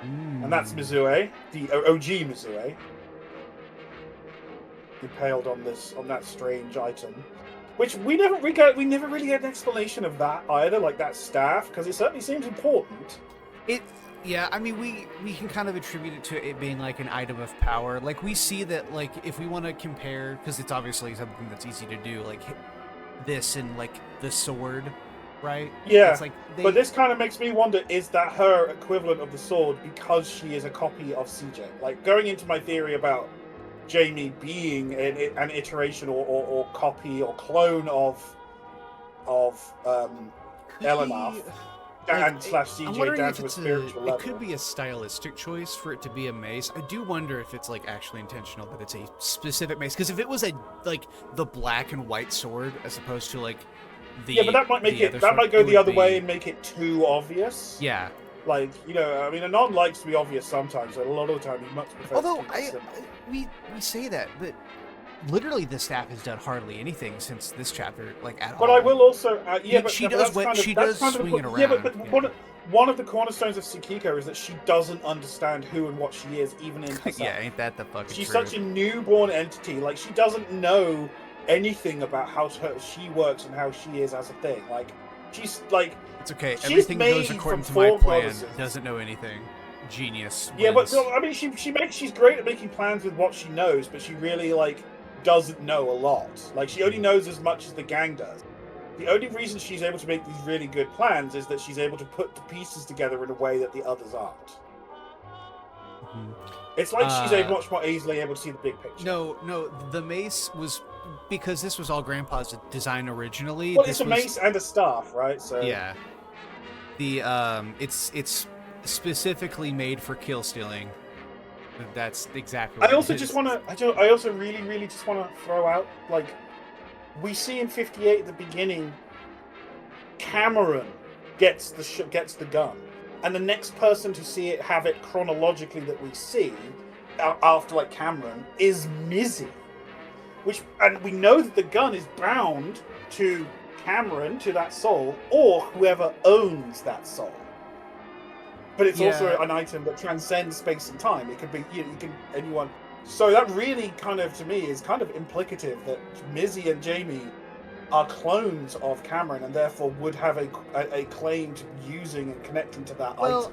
and that's Mizue, the OG Mizue, impaled on that strange item, which we never really get an explanation of that either, like that staff, because it certainly seems important. Yeah, I mean, we can kind of attribute it to it being like an item of power. Like, we see that, like, if we want to compare, because it's obviously something that's easy to do, like this and like the sword, right? Yeah, It's like but this kind of makes me wonder, is that her equivalent of the sword because she is a copy of CJ? Like, going into my theory about Jamie being an iteration or copy or clone of Elenath and slash I'm CJ wondering down if to a it's spiritual it level. could be a stylistic choice for it to be a mace. I do wonder if it's like actually intentional that it's a specific mace, because if it was a like the black and white sword as opposed to like the Yeah, but that might make other that sword, might go it the would other way be- and make it too obvious. Yeah. Like, you know, I mean, Anon likes to be obvious sometimes, but a lot of the time he much prefers Although to keep it simple. we say that, but literally the staff has done hardly anything since this chapter, like at But all. I will also, She but does that's kind of she that's does kind of swing it yeah, around. but Yeah. one of the cornerstones of Tsukiko is that she doesn't understand who and what she is, even in herself. Yeah, ain't that the fucking She's truth? such a newborn entity. Like, she doesn't know anything about how she works and how she is as a thing. Like, she's like, It's okay. she's Everything goes made according from to my four plan. goddesses. Doesn't know anything. Genius. Yeah, but wins. no, I mean, she's great at making plans with what she knows, but she really like doesn't know a lot. Like, she only knows as much as the gang does. The only reason she's able to make these really good plans is that she's able to put the pieces together in a way that the others aren't. Mhm. It's like she's much more easily able to see the big picture. No, the mace was because this was all Grandpa's design originally. Well, this it's a was, mace and a staff, right? So yeah. The it's specifically made for kill stealing. That's exactly what I also it just is. want to. I also really just want to throw out, like, we see in 58 at the beginning, Cameron gets the gun, and the next person to see it have it chronologically that we see after like Cameron is Mizzy, and we know that the gun is bound to Cameron, to that soul, or whoever owns that soul. But it's also an item that transcends space and time. It could be, you can anyone. So that really kind of, to me, is kind of implicative that Mizzy and Jamie are clones of Cameron and therefore would have a claim to using and connecting to that item.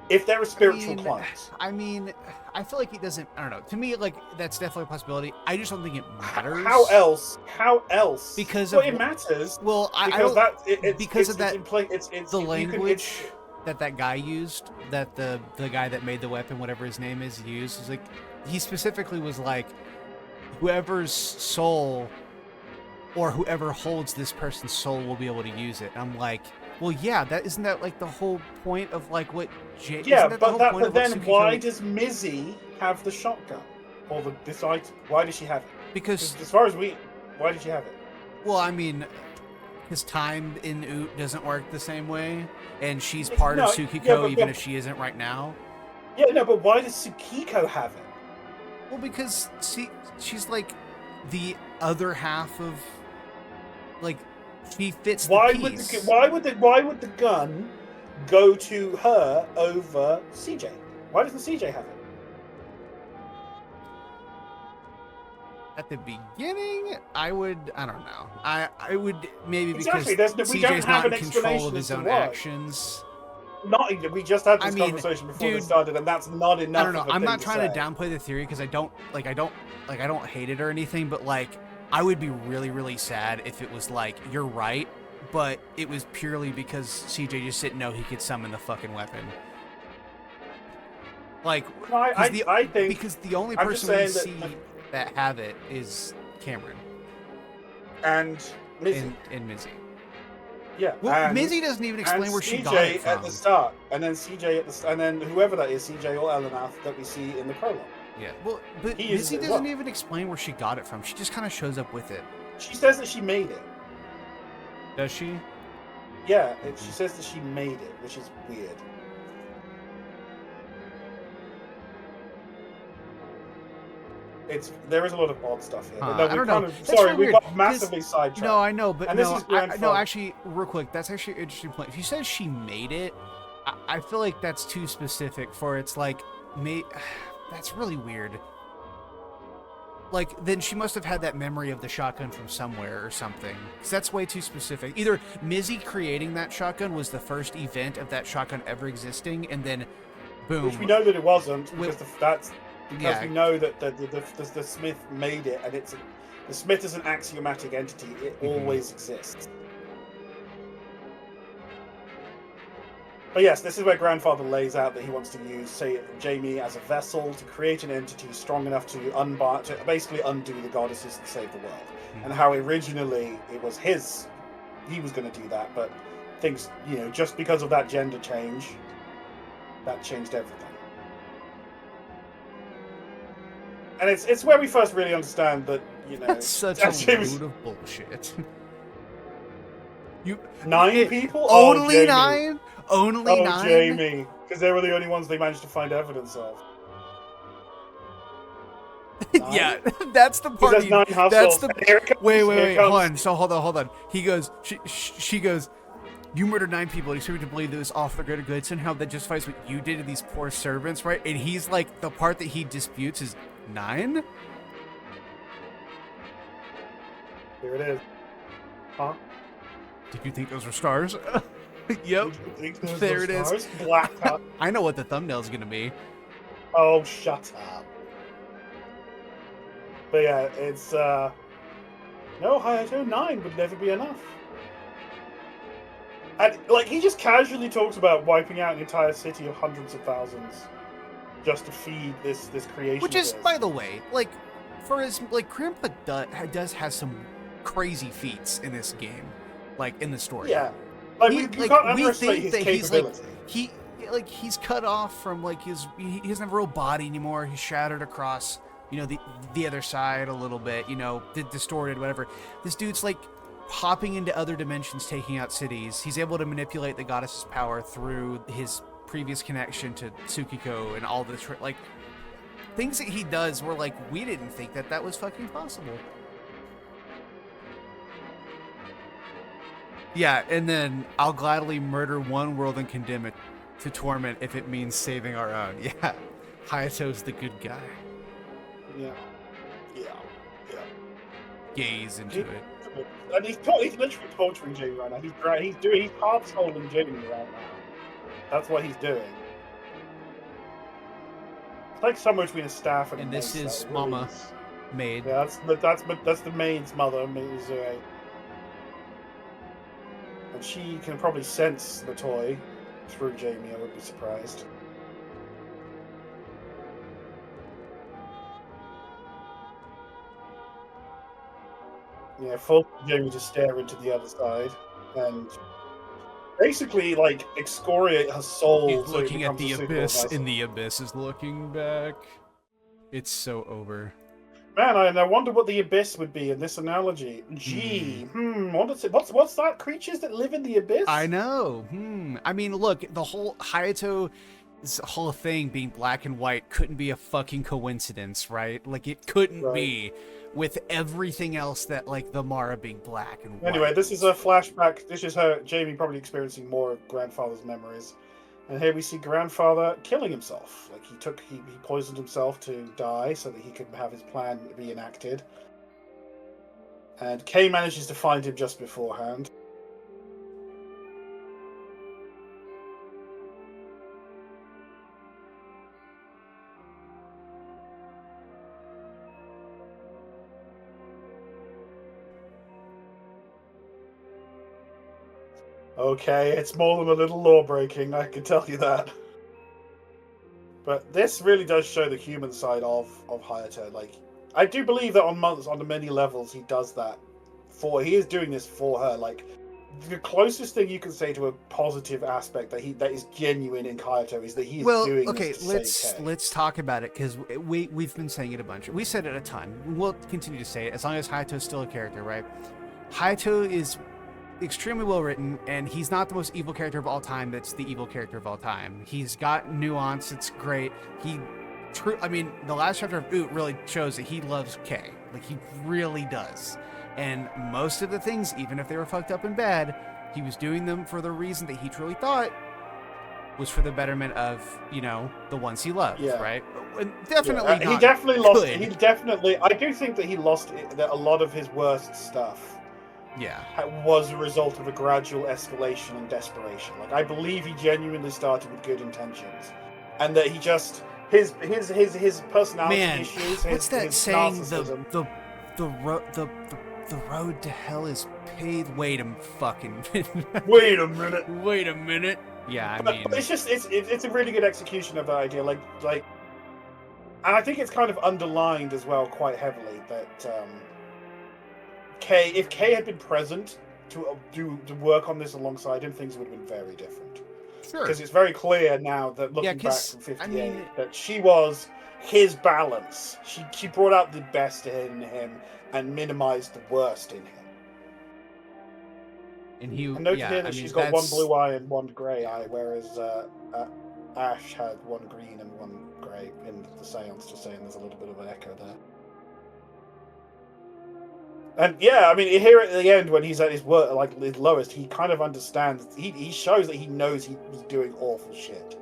If they're spiritual clones. I mean, I feel like it doesn't. I don't know. To me, like, that's definitely a possibility. I just don't think it matters. How else? Because it matters. Well, because the language that guy used, that the guy that made the weapon, whatever his name is, used. Is like, he specifically was like, whoever's soul or whoever holds this person's soul will be able to use it. And I'm like, well, yeah, isn't that like the whole point of like what? But then why does Mizzy have the shotgun or this item? Why does she have it? Because as far as why did she have it? Well, I mean, his time in Oot doesn't work the same way, and she's part of Tsukiko, even if she isn't right now. Yeah, no, but why does Tsukiko have it? Well, because she's like the other half of, like, she fits the piece. Why would the gun go to her over CJ? Why doesn't CJ have it? At the beginning, I don't know. I would maybe exactly. because we don't CJ's have not an in control of explanation his as to own why. actions. We just had this conversation before this started, and that's not enough. I don't know. I'm not trying to downplay the theory because I don't hate it or anything, but like, I would be really sad if it was like, you're right, but it was purely because CJ just didn't know he could summon the fucking weapon. Like, no, I think because the only person we see that have it is Cameron and Mizzy. And Mizzy. Yeah. Well, Mizzy doesn't even explain where she got it from. At the start, and then CJ and then whoever that is, CJ or Elenath, that we see in the prologue. Yeah. Well, but Mizzy doesn't even explain where she got it from. She just kind of shows up with it. She says that she made it. Does she? Yeah, she says that she made it, which is weird. There is a lot of odd stuff here. I don't know. Sorry, we got massively sidetracked. No, I know, but this is actually, real quick, that's actually an interesting point. If you said she made it, I feel like that's too specific for it's like, that's really weird. Like, then she must have had that memory of the shotgun from somewhere or something. Because that's way too specific. Either Mizzy creating that shotgun was the first event of that shotgun ever existing, and then, boom. Which we know that it wasn't, because we know that the Smith made it, and the Smith is an axiomatic entity. It always exists. But yes, this is where Grandfather lays out that he wants to use, say, Jamie as a vessel to create an entity strong enough to basically undo the goddesses and save the world. And how originally it was he was going to do that, but things, just because of that gender change, that changed everything. And it's where we first really understand that, That's such a load of bullshit. 9 people? Only 9? Only 9? Jamie. Because they were the only ones they managed to find evidence of. Yeah, that's the part. There's 9 households. Wait, hold on. He goes, she goes, you murdered 9 people, and you expect me to believe that it was all for the greater good. Somehow that justifies what you did to these poor servants, right? And he's like, the part that he disputes is 9? Here it is. Huh? Did you think those were stars? Yep. There it is. Black up. I know what the thumbnail's gonna be. Oh, shut up. But yeah, it's no, Hayato 9 would never be enough. And he just casually talks about wiping out an entire city of hundreds of thousands just to feed this creation. Which is, by the way, for his Grandpa does have some crazy feats in this game, in the story. Yeah, we can't underestimate his capability. He's cut off from he doesn't have a real body anymore. He's shattered across the other side a little bit, distorted, whatever. This dude's hopping into other dimensions, taking out cities. He's able to manipulate the goddess's power through his previous connection to Tsukiko and all this things that he does were we didn't think that was fucking possible. Yeah, and then I'll gladly murder one world and condemn it to torment if it means saving our own. Yeah, Hayato's the good guy. Yeah. Gaze into it. And he's literally torturing Jamie right now. He's half-holding Jamie right now. That's what he's doing. It's like somewhere between a staff and this is Mama, maid. Yeah, that's the maid's mother, Mizue. And she can probably sense the toy through Jamie. I wouldn't be surprised. Yeah, forcing Jamie to stare into the other side and basically excoriate her soul. He's looking at the abyss, and the abyss is looking back. It's so over. Man, I wonder what the abyss would be in this analogy. What's that? Creatures that live in the abyss? I know. I mean, look, the whole Hayato. This whole thing being black and white couldn't be a fucking coincidence, right? It couldn't be, with everything else that the Mara being black and white. Anyway, this is a flashback. This is Jamie probably experiencing more of Grandfather's memories. And here we see Grandfather killing himself. He poisoned himself to die so that he could have his plan be enacted. And Kay manages to find him just beforehand. Okay, it's more than a little law-breaking, I can tell you that. But this really does show the human side of Hayato. I do believe that on the many levels he does that he is doing this for her. The closest thing you can say to a positive aspect that is genuine in Hayato is that he is doing this to save Kay. Let's talk about it, because we've been saying it a bunch. We said it a ton. We'll continue to say it as long as Hayato's still a character, right? Hayato is extremely well written, and he's not the most evil character of all time. That's the evil character of all time. He's got nuance. It's great. The last chapter of Oot really shows that he loves Kay. He really does. And most of the things, even if they were fucked up and bad, he was doing them for the reason that he truly thought was for the betterment of, the ones he loved, right? And definitely not he definitely lost. Good. I do think that he lost a lot of his worst stuff. Yeah, was a result of a gradual escalation and desperation. I believe he genuinely started with good intentions, and that he just his personality issues. What's that his saying? Narcissism. The road to hell is paved. Wait a fucking minute. Wait a minute. Wait a minute. Yeah, I But mean, it's a really good execution of that idea. And I think it's kind of underlined as well quite heavily that if Kay had been present to work on this alongside him, things would have been very different. sure. Because it's very clear now that looking back 'cause, from '58, I mean, that she was his balance. She brought out the best in him and minimized the worst in him. and he, And noted yeah, here I that mean, she's got one that's, blue eye and one grey eye, whereas Ash had one green and one grey in the seance, just saying there's a little bit of an echo there. And yeah, I mean, here at the end when he's at his work, like his lowest, he kind of understands. He shows that he knows he was doing awful shit.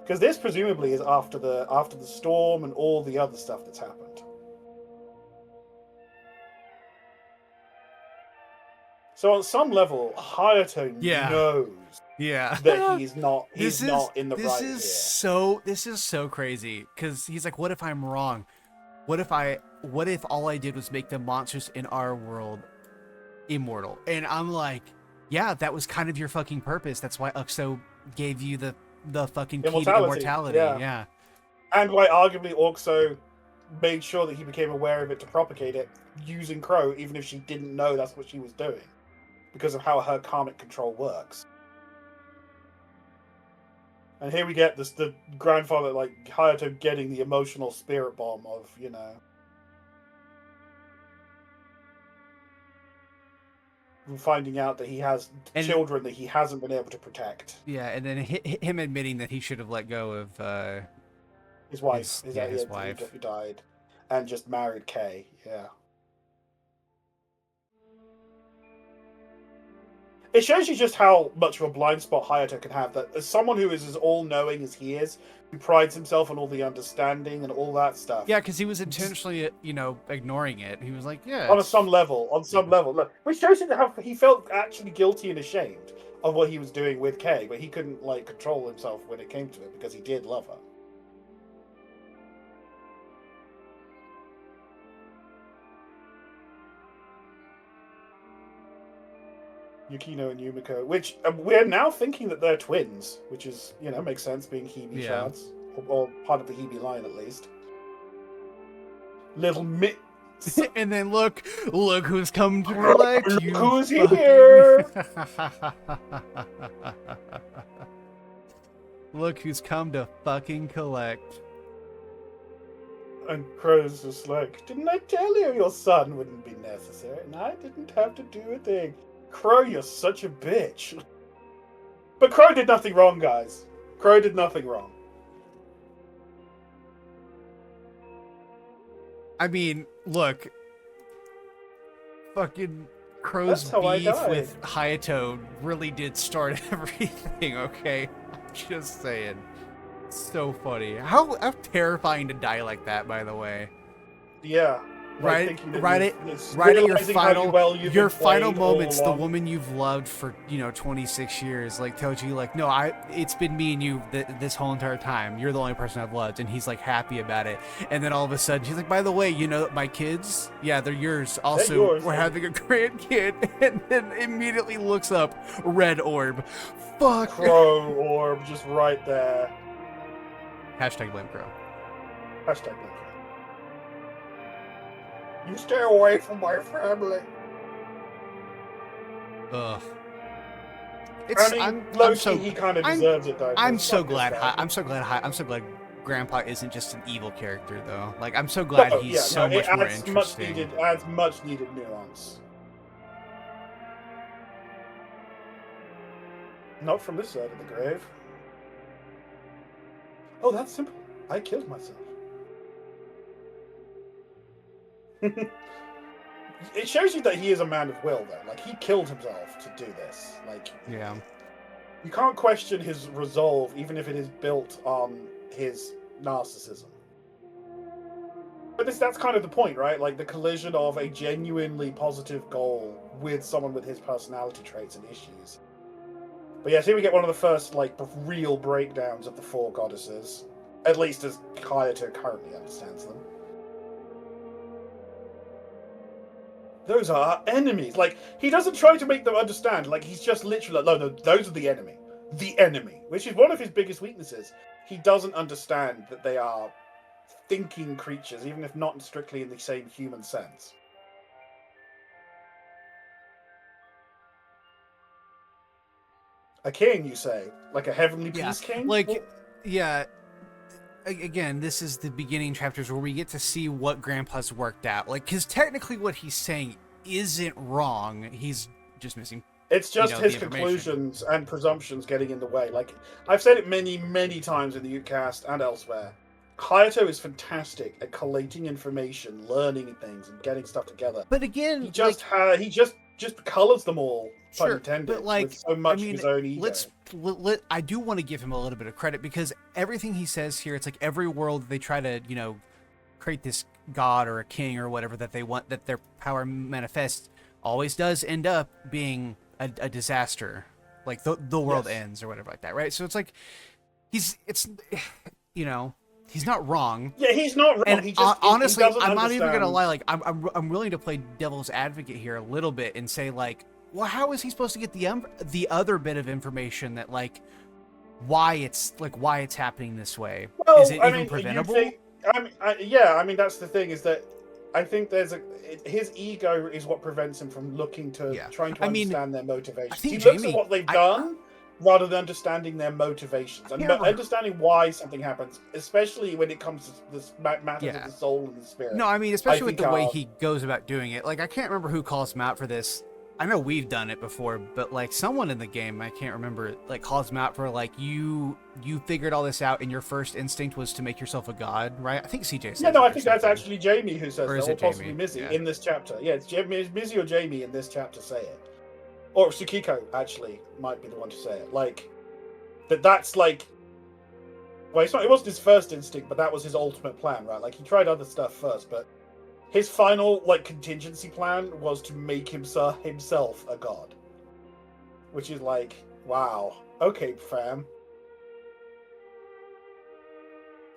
Because this presumably is after the storm and all the other stuff that's happened. So on some level, Hayato knows that he's not in the right here. This is so crazy because he's like, what if I'm wrong? What if all I did was make the monsters in our world immortal? And I'm like, yeah, that was kind of your fucking purpose. That's why Uxo gave you the fucking key to immortality. Yeah. And why arguably Orxo made sure that he became aware of it to propagate it using Crow, even if she didn't know that's what she was doing, because of how her karmic control works. And here we get the grandfather, like Hayato, getting the emotional spirit bomb of, finding out that he has children that he hasn't been able to protect. Yeah, and then him admitting that he should have let go of his wife. His wife who died, and just married Kay. Yeah. It shows you just how much of a blind spot Hayato can have. That as someone who is as all-knowing as he is, who prides himself on all the understanding and all that stuff. Yeah, because he was intentionally, ignoring it. He was like, yeah. On some level. Look, which shows you how he felt actually guilty and ashamed of what he was doing with Kay, but he couldn't control himself when it came to it because he did love her. Yukino and Yumiko, which we're now thinking that they're twins, which is, makes sense, being Hebe shards, or part of the Hebe line at least. Little and then look who's come to collect you. Look who's here! Look who's come to fucking collect. And Crow's just like, didn't I tell you your son wouldn't be necessary? And I didn't have to do a thing. Crow, you're such a bitch. But Crow did nothing wrong, guys. Crow did nothing wrong. I mean, look. Fucking Crow's beef with Hayato really did start everything, okay? I'm just saying. So funny. How terrifying to die like that, by the way. Yeah. Right at your final moments, the woman you've loved for 26 years tells you no, it's been me and you this whole entire time. You're the only person I've loved, and he's happy about it. And then all of a sudden she's like, by the way, my kids, yeah, they're yours. Also, we're having a grandkid. And then immediately looks up, red orb. Fuck. Crow orb just right there. Hashtag blame Crow. Hashtag blame Crow. You stay away from my family. Ugh. He kind of deserves it though. I'm so glad Grandpa isn't just an evil character though. I'm so glad he's so much more interesting. It adds much needed nuance. Not from this side of the grave. Oh, that's simple. I killed myself. It shows you that he is a man of will, though. He killed himself to do this. Yeah. You can't question his resolve, even if it is built on his narcissism. But that's kind of the point, right? The collision of a genuinely positive goal with someone with his personality traits and issues. But yes, here we get one of the first, real breakdowns of the four goddesses. At least as Hayato currently understands them. those are our enemies. Like, he doesn't try to make them understand. Like, he's just literally like, no, those are the enemy. The enemy. Which is one of his biggest weaknesses. He doesn't understand that they are thinking creatures, even if not strictly in the same human sense. A king, you say? Like a heavenly peace king? Like, yeah. Again, this is the beginning chapters where we get to see what Grandpa's worked out. Like, because technically what he's saying isn't wrong. He's just missing. It's just his conclusions and presumptions getting in the way. Like, I've said it many, many times in the Oot Cast and elsewhere. Hayato is fantastic at collating information, learning things, and getting stuff together. But again, he just colors them all. Sure, intended, but like, with so much of his own ego. I do want to give him a little bit of credit because everything he says here, it's like every world they try to, create this god or a king or whatever that they want, that their power manifests, always does end up being a disaster. Like the world ends or whatever like that, right? So it's like he's not wrong. Yeah, he's not wrong. And he just, honestly, he I'm not even gonna lie. Like, I'm willing to play devil's advocate here a little bit and say, like, well, how is he supposed to get the other bit of information that, like, why it's happening this way? Well, is it even preventable? That's the thing, is that I think his ego is what prevents him from looking to trying to understand their motivations. He looks at what they've done rather than understanding their motivations and understanding why something happens, especially when it comes to this matters of the soul and the spirit. No, I mean, especially with the way he goes about doing it. Like, I can't remember who calls him out for this. I know we've done it before, but like someone in the game, I can't remember, like calls him out for like, you figured all this out and your first instinct was to make yourself a god, right? I think CJ says. Yeah, no, I think that's actually Jamie who says that, or possibly Mizzy in this chapter. Yeah, it's Mizzy or Jamie in this chapter say it. Or Tsukiko actually might be the one to say it. Like, that's like, well, it wasn't his first instinct, but that was his ultimate plan, right? Like, he tried other stuff first, but his final, like, contingency plan was to make himself a god. Which is like, wow. Okay, fam.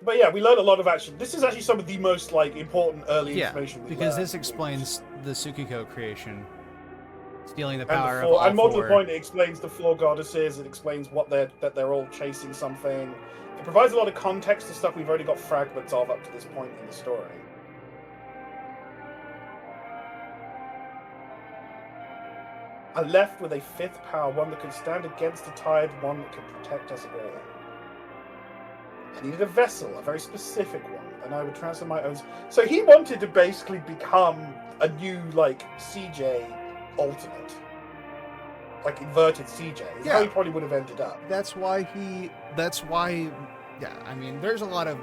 But yeah, we learned a lot of action. This is actually some of the most, like, important early information we because learned. This explains the Tsukiko creation. Stealing the power of all and more four. to the point, it explains the four goddesses. It explains that they're all chasing something. It provides a lot of context to stuff we've already got fragments of up to this point in the story. I left with a fifth power, one that could stand against the tide, one that could protect us all. I needed a vessel, a very specific one, and I would transfer my own. So he wanted to basically become a new, like, CJ alternate. Like, inverted CJ. Is how he probably would have ended up. That's why, I mean, there's a lot of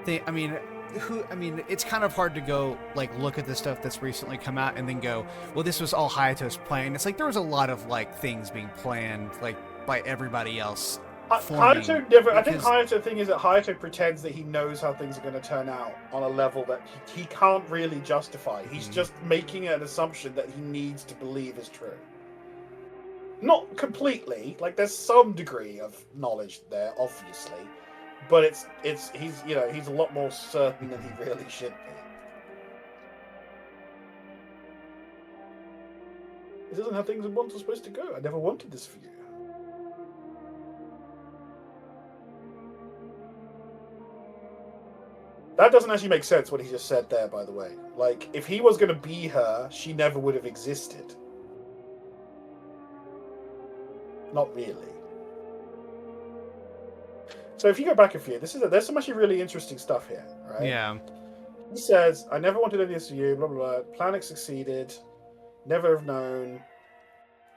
it's kind of hard to go, like, look at the stuff that's recently come out and then go, well, this was all Hayato's plan. It's like there was a lot of, like, things being planned, like, by everybody else. Hayato never. I think Hayato thing is that Hayato pretends that he knows how things are going to turn out on a level that he can't really justify. He's just making an assumption that he needs to believe is true. Not completely. Like, there's some degree of knowledge there, obviously, but he's a lot more certain than he really should be. This isn't how things are once supposed to go. I never wanted this for you. That doesn't actually make sense, what he just said there, by the way. Like, if he was going to be her, she never would have existed. Not really. So if you go back a few, there's some actually really interesting stuff here, right? Yeah. He says, I never wanted any of this for you, blah, blah, blah. Planet succeeded. Never have known.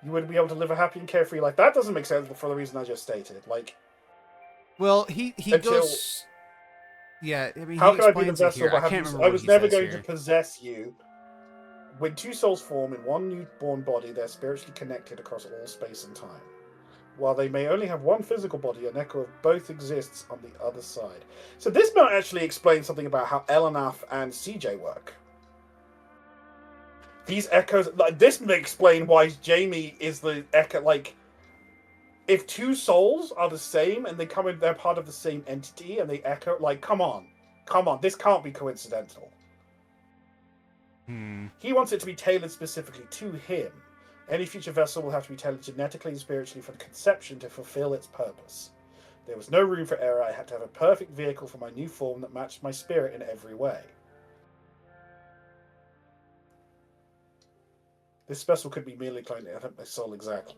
You would be able to live a happy and carefree life. That doesn't make sense for the reason I just stated. Like, well, he goes... Yeah, I mean, how can I be the vessel? I was never going to possess you. When two souls form in one newborn body, they're spiritually connected across all space and time. While they may only have one physical body, an echo of both exists on the other side. So this might actually explain something about how Elanath and CJ work. These echoes, like, this may explain why Jamie is the echo. Like, if two souls are the same and they're part of the same entity and they echo, like, come on, this can't be coincidental. He wants it to be tailored specifically to him. Any future vessel will have to be tailored genetically and spiritually from conception to fulfill its purpose. There was no room for error. I had to have a perfect vehicle for my new form that matched my spirit in every way. This vessel could be merely cloned. I don't my soul exactly.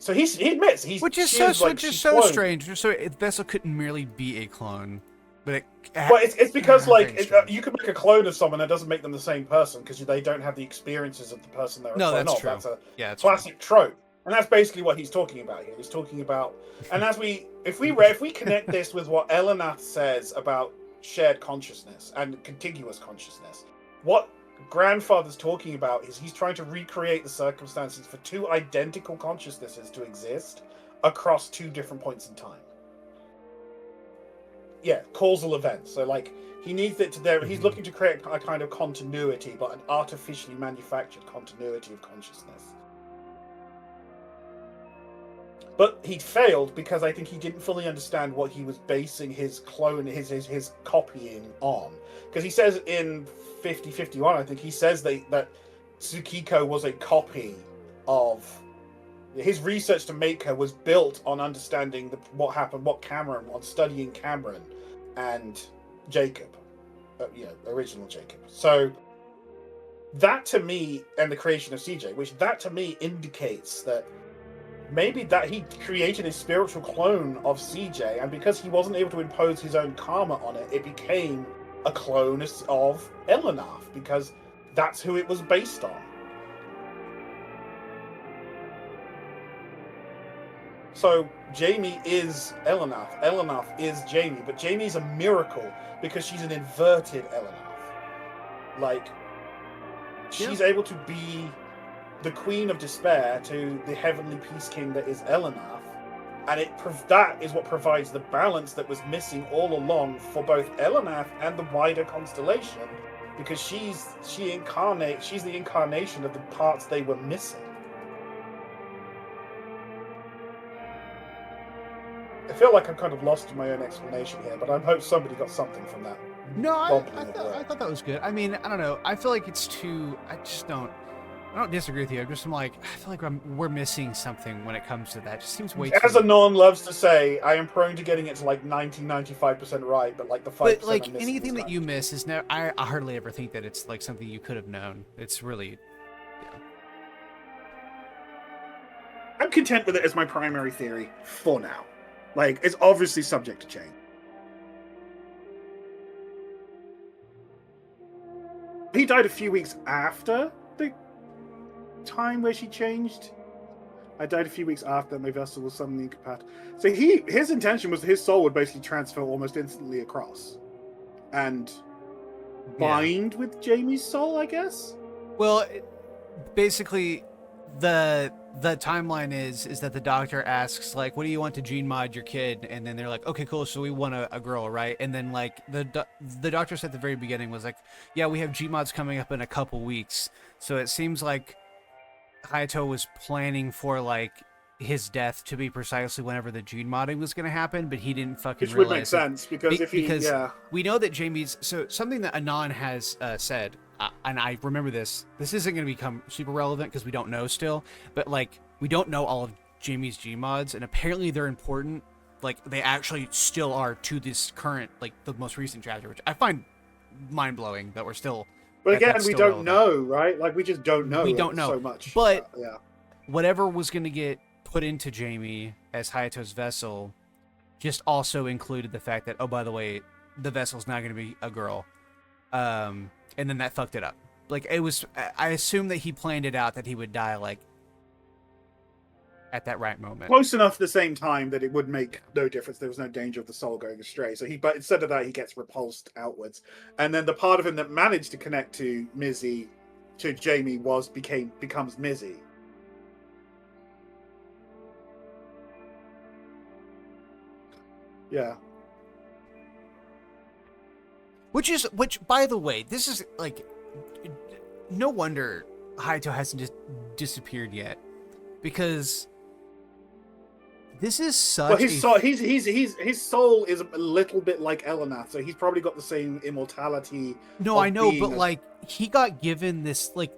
So he admits he's which is so strange. So the vessel couldn't merely be a clone, but it's because you can make a clone of someone that doesn't make them the same person because they don't have the experiences of the person they're a clone of. True. That's a classic trope, and that's basically what he's talking about here. He's talking about, and if we connect this with what Elenath says about shared consciousness and contiguous consciousness, what Grandfather's talking about is he's trying to recreate the circumstances for two identical consciousnesses to exist across two different points in time. Yeah, causal events. So he needs it to there. He's looking to create a kind of continuity, but an artificially manufactured continuity of consciousness. But he failed because I think he didn't fully understand what he was basing his clone, his copying on. Because he says in 5051, I think he says that Tsukiko was a copy of his research to make her was built on understanding what happened, on studying Cameron and Jacob, original Jacob. So that to me, and the creation of CJ, which that to me indicates that maybe that he created a spiritual clone of CJ, and because he wasn't able to impose his own karma on it, it became a clone of Elenath, because that's who it was based on. So Jamie is Elenath, Elenath is Jamie, but Jamie's a miracle because she's an inverted Elenath. She's able to be the Queen of Despair to the heavenly Peace King that is Elenath, and that is what provides the balance that was missing all along for both Elenath and the wider constellation, because she's the incarnation of the parts they were missing. I feel like I'm kind of lost in my own explanation here, but I hope somebody got something from that. No, I thought that was good. I mean, I don't know. I feel like it's too. I don't disagree with you. I feel like we're missing something when it comes to that. It just seems way too. As Anon loves to say, I am prone to getting it to 95% right, but the 5%. But anything that you miss is never. I hardly ever think that it's something you could have known. It's really. Yeah. I'm content with it as my primary theory for now. It's obviously subject to change. He died a few weeks after the time where she changed. I died a few weeks after my vessel was suddenly incompatible. So his intention was his soul would basically transfer almost instantly across and bind with Jamie's soul, I guess. Well, basically, the timeline is that the doctor asks what do you want to gene mod your kid, and then they're like, okay, cool, so we want a girl, right? And then the doctor said at the very beginning was yeah, we have gene mods coming up in a couple weeks. So it seems like Hayato was planning for his death to be precisely whenever the gene modding was going to happen, but he didn't fucking realize. Which would make sense because we know that Jamie's something that Anon has said. And I remember this isn't going to become super relevant because we don't know still, but we don't know all of Jamie's Gmods, and apparently they're important. They actually still are to this current, the most recent chapter, which I find mind-blowing that we're still. But again, we don't know, right? We just don't know. We don't know so much. But whatever was going to get put into Jamie as Hayato's vessel just also included the fact that, oh, by the way, the vessel's not going to be a girl. And then that fucked it up. It was, I assume that he planned it out that he would die, at that right moment. Close enough at the same time that it would make no difference. There was no danger of the soul going astray. But instead of that, he gets repulsed outwards. And then the part of him that managed to connect to Jamie becomes Mizzy. Yeah. Which, by the way, this is no wonder Hayato hasn't just disappeared yet, because This is such. Well, his soul is a little bit like Elenath, so he's probably got the same immortality. No, I know, but like he got given this like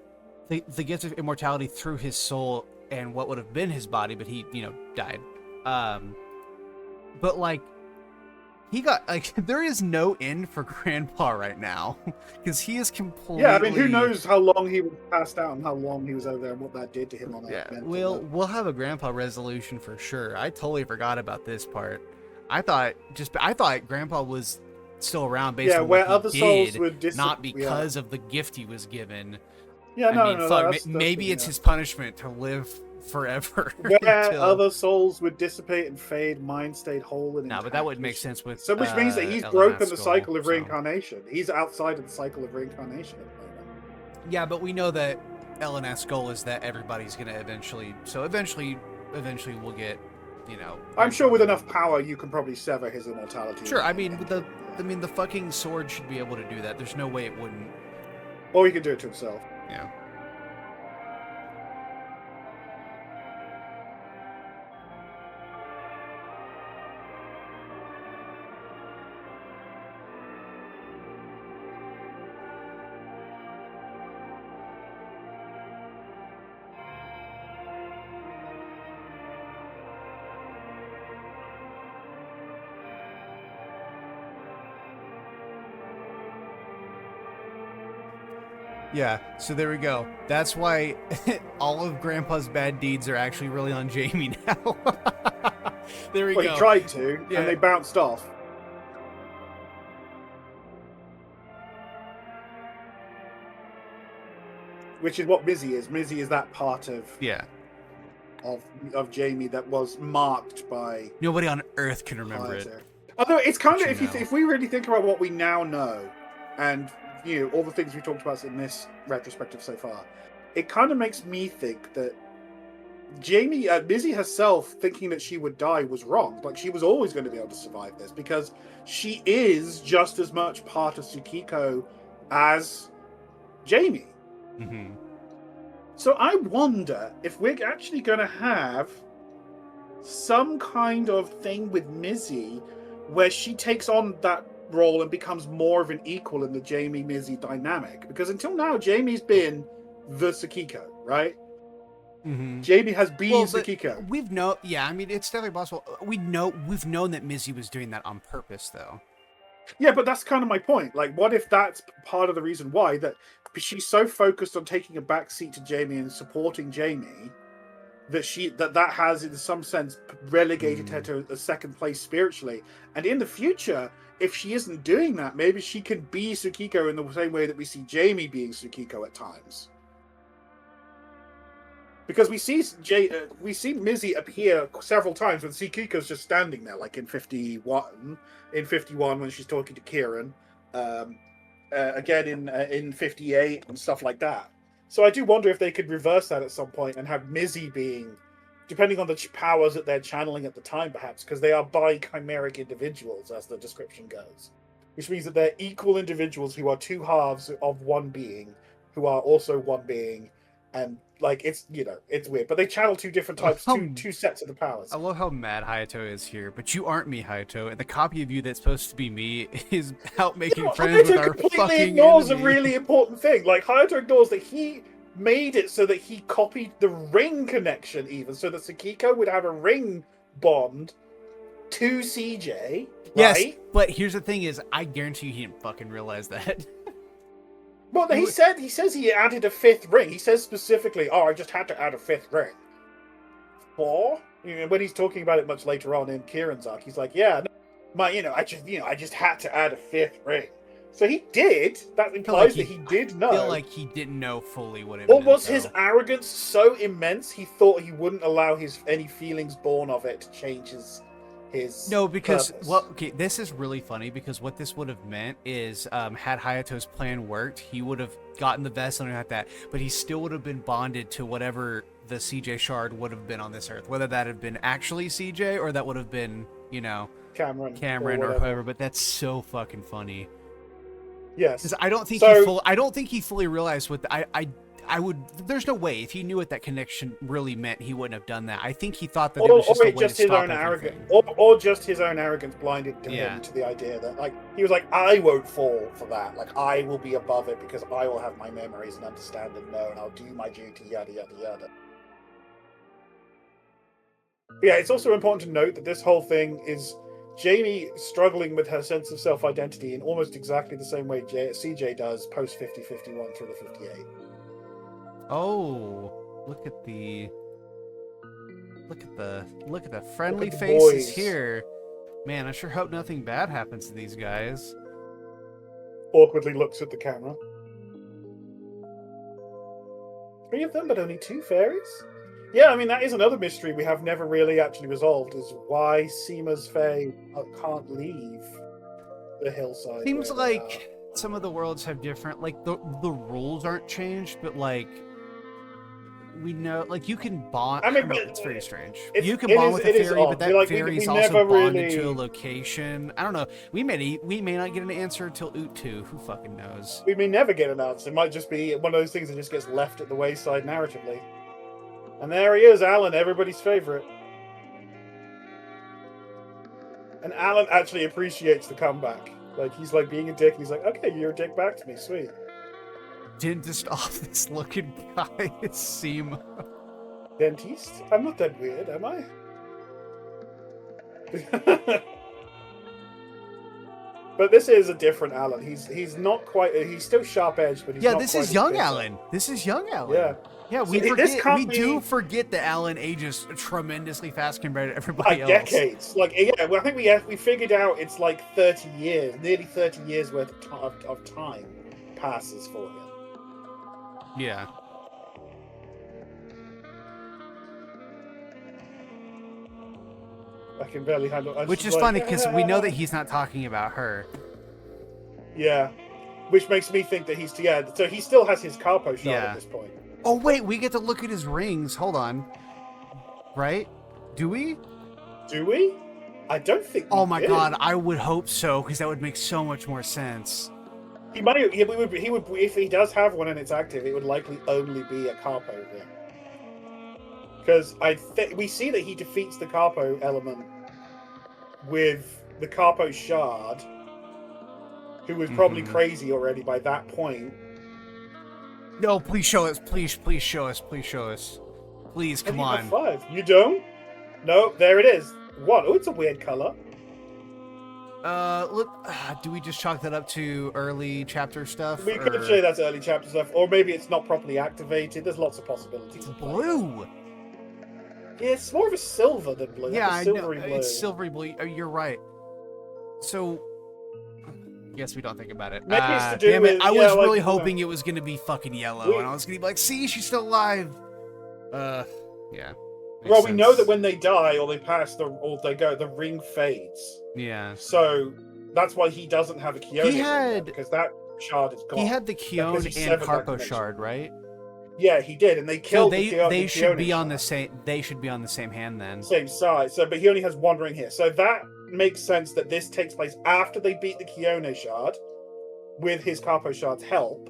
the gift of immortality through his soul and what would have been his body, but he died. But like he got like there is no end for Grandpa right now because he is completely. Yeah, I mean, who knows how long he was passed out and how long he was over there and what that did to him on that. Yeah, we'll have a Grandpa resolution for sure. I totally forgot about this part. I thought Grandpa was still around based on where what other he souls did, would not because of the gift he was given. Yeah, I mean, fuck, maybe it's his punishment to live forever. Where other souls would dissipate and fade, mine stayed whole and no, but that wouldn't make sense with. So, which means that he's broken the cycle of reincarnation. He's outside of the cycle of reincarnation at the moment. Yeah, but we know that Elenath's goal is that everybody's going to eventually. So eventually we'll get. I'm sure with enough power, you can probably sever his immortality. Sure, I mean the fucking sword should be able to do that. There's no way it wouldn't. Or he can do it to himself. Yeah. Yeah, so there we go. That's why all of Grandpa's bad deeds are actually really on Jamie now. There we go. He tried to, and they bounced off. Which is what Mizzy is. Mizzy is that part of of Jamie that was marked by. Nobody on Earth can remember it. Although it's kind of if we really think about what we now know, and all the things we talked about in this retrospective so far, it kind of makes me think that Mizzy herself thinking that she would die was wrong. Like, she was always going to be able to survive this because she is just as much part of Tsukiko as Jamie. Mm-hmm. So I wonder if we're actually going to have some kind of thing with Mizzy where she takes on that role and becomes more of an equal in the Jamie-Mizzy dynamic. Because until now, Jamie's been the Tsukiko, right? Mm-hmm. Jamie has been Tsukiko. I mean, it's definitely possible. We've known that Mizzy was doing that on purpose, though. Yeah, but that's kind of my point. Like, what if that's part of the reason why that she's so focused on taking a backseat to Jamie and supporting Jamie that that has, in some sense, relegated her to a second place spiritually. And in the future, if she isn't doing that, maybe she can be Tsukiko in the same way that we see Jamie being Tsukiko at times. Because we see Mizzy appear several times when Tsukiko's just standing there, like in 51 when she's talking to Kieran, again in 58 and stuff like that. So I do wonder if they could reverse that at some point and have Mizzy being, depending on the powers that they're channeling at the time, perhaps, because they are bi-chimeric individuals, as the description goes. Which means that they're equal individuals who are two halves of one being, who are also one being, and, like, it's weird. But they channel two different types, two sets of the powers. I love how mad Hayato is here, but you aren't me, Hayato, and the copy of you that's supposed to be me is out making friends with our fucking completely ignores enemy. a really important thing. Like, Hayato ignores that he made it so that he copied the ring connection, even, so that Tsukiko would have a ring bond to CJ, right? Yes, but here's the thing is, I guarantee you he didn't fucking realize that. Well, he says he added a fifth ring. He says specifically, I just had to add a fifth ring. Or, when he's talking about it much later on in Kieran's arc, he's like, I just had to add a fifth ring. So he did. That implies that he did know. I feel like he didn't know fully what it was. meant. Or was his arrogance so immense he thought he wouldn't allow any feelings born of it to change his no, because purpose. This is really funny because what this would have meant is had Hayato's plan worked, he would have gotten the vest and that, but he still would have been bonded to whatever the CJ shard would have been on this earth, whether that had been actually CJ or that would have been Cameron or whoever. But that's so fucking funny. Yes, because I don't think he fully realized what I There's no way if he knew what that connection really meant, he wouldn't have done that. I think he thought that it was just a way to stop everything. Or just his own arrogance blinded him to the idea that, like, he was like, I won't fall for that. Like, I will be above it because I will have my memories and understand and know, and I'll do my duty, yada yada yada. But yeah, it's also important to note that this whole thing is Jamie struggling with her sense of self-identity in almost exactly the same way CJ does post 50-51 through the 58. Oh, look at the friendly faces here. Man, I sure hope nothing bad happens to these guys. Awkwardly looks at the camera. 3 of them, but only 2 fairies? Yeah, I mean, that is another mystery we have never really actually resolved, is why Seema's Fae can't leave the hillside. Seems like some of the worlds have different, like, the rules aren't changed, but, like, we know, like, you can bond. I mean, it's very strange. You can bond with a fairy, but that fairy's also bonded to a location. I don't know. We may not get an answer until Oot 2. Who fucking knows? We may never get an answer. It might just be one of those things that just gets left at the wayside narratively. And there he is, Alan, everybody's favorite. And Alan actually appreciates the comeback. Like, he's like being a dick, and he's like, okay, you're a dick back to me, sweet. Dentist office looking guy is Seema. Dentist? I'm not that weird, am I? But this is a different Alan. He's not quite. He's still sharp edged, but he's not this is young Alan. This is young Alan. Yeah. Yeah, we do forget that Alan ages tremendously fast compared to everybody else. Decades. Like, yeah, well, I think we figured out it's like 30 years, nearly 30 years worth of time passes for him. Yeah. I can barely handle. Which is funny because we know that he's not talking about her. Yeah, which makes me think that so he still has his Carpo shot at this point. Oh wait, we get to look at his rings. Hold on. Right? Do we? Do we? I don't think. Oh my god, I would hope so because that would make so much more sense. He might. He would. If he does have one and it's active, it would likely only be a Carpo ring. Because we see that he defeats the Carpo element with the Carpo shard, who was probably crazy already by that point. No, please show us. Please show us. Please show us. Please, come on. 5. You don't? No, there it is. 1. Oh, it's a weird color. Look. Do we just chalk that up to early chapter stuff? We could say that's early chapter stuff, or maybe it's not properly activated. There's lots of possibilities. It's blue. Yeah, it's more of a silver than blue. Yeah, like I know. Blue. It's silvery blue. You're right. So, guess we don't think about it. Maybe it's to do damn it! with, I was really hoping it was gonna be fucking yellow, and I was gonna be like, "See, she's still alive." Yeah. Well, we know that when they die or they pass, or they go, the ring fades. Yeah. So that's why he doesn't have a Keone. He had because that shard is gone. He had the Keone and Carpo shard, right? Yeah, he did, and they killed. So they should be on the same. They should be on the same hand then. Same size. So, but he only has one ring here. So that makes sense that this takes place after they beat the Keone shard, with his Carpo shard's help.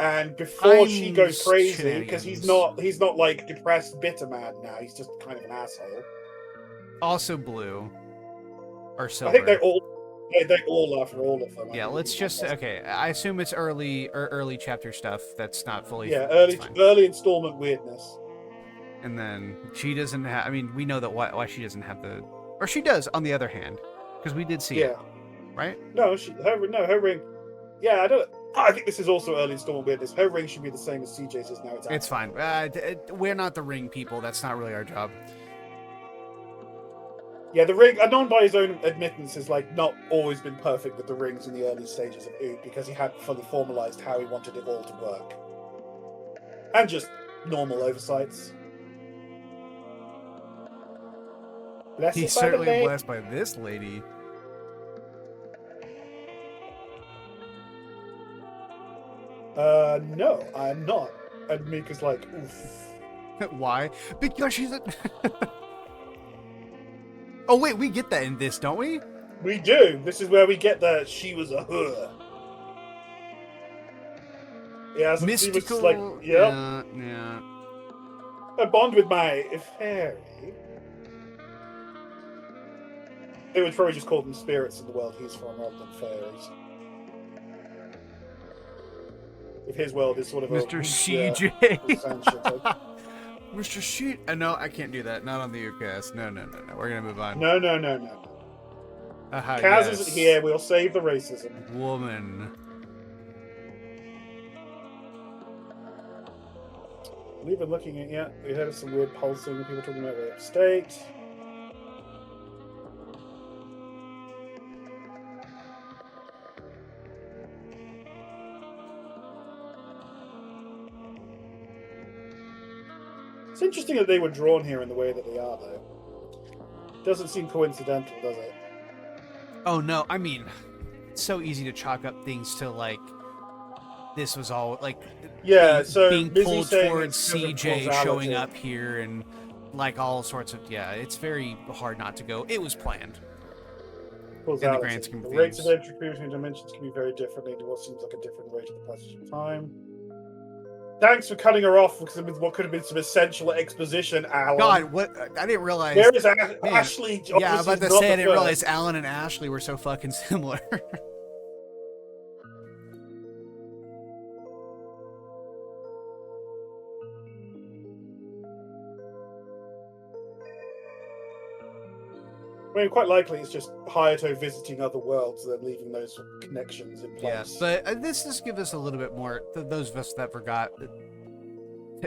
And before she goes crazy, because he's not like depressed, bitter mad now. He's just kind of an asshole. Also blue, or silver. I think they all are for all of them. Yeah, let's just okay. I assume it's early chapter stuff. That's not fully. Yeah, early installment weirdness. And then she doesn't have. I mean, we know that why she doesn't have the, or she does on the other hand, because we did see it, right? No, her ring. Yeah, I think this is also early installment weirdness. Her ring should be the same as CJ's is now. It's fine. We're not the ring people. That's not really our job. Yeah, the ring, Anon by his own admittance, has like not always been perfect with the rings in the early stages of Oot because he hadn't fully formalized how he wanted it all to work. And just normal oversights. He's certainly blessed by this lady. No, I'm not. And Mika's like, oof. Why? Because she's a... Oh, wait, we get that in this, don't we? We do. This is where we get the she was a her. Yeah, so he was Mystical. just like, yep, Yeah. a bond with my fairy. They would probably just call them spirits in the world he's from rather than fairies. If his world is sort of Mr. a CJ. Mr. Sheet. No, I can't do that. Not on the Oot Cast. No. We're gonna move on. No. Kaz Yes. isn't here. We'll save the racism. Woman. We've been looking at yet. We heard some weird pulsing. People talking about way upstate. It's interesting that they were drawn here in the way that they are, though. Doesn't seem coincidental, does it? Oh no, I mean, it's so easy to chalk up things to like this was all like being pulled towards CJ showing up here and like all sorts of it's very hard not to go. It was planned. In the grand scheme of the rates things. of entry between dimensions can be very different into what seems like a different rate of the passage of time. Thanks for cutting her off because what could have been some essential exposition, Alan. God, what? I didn't realize. There is Ashley. Yeah, I was about to say I didn't realize Alan and Ashley were so fucking similar. I mean, quite likely it's just Hayato visiting other worlds and then leaving those connections in place. Yeah, but this just gives us a little bit more. Those of us that forgot,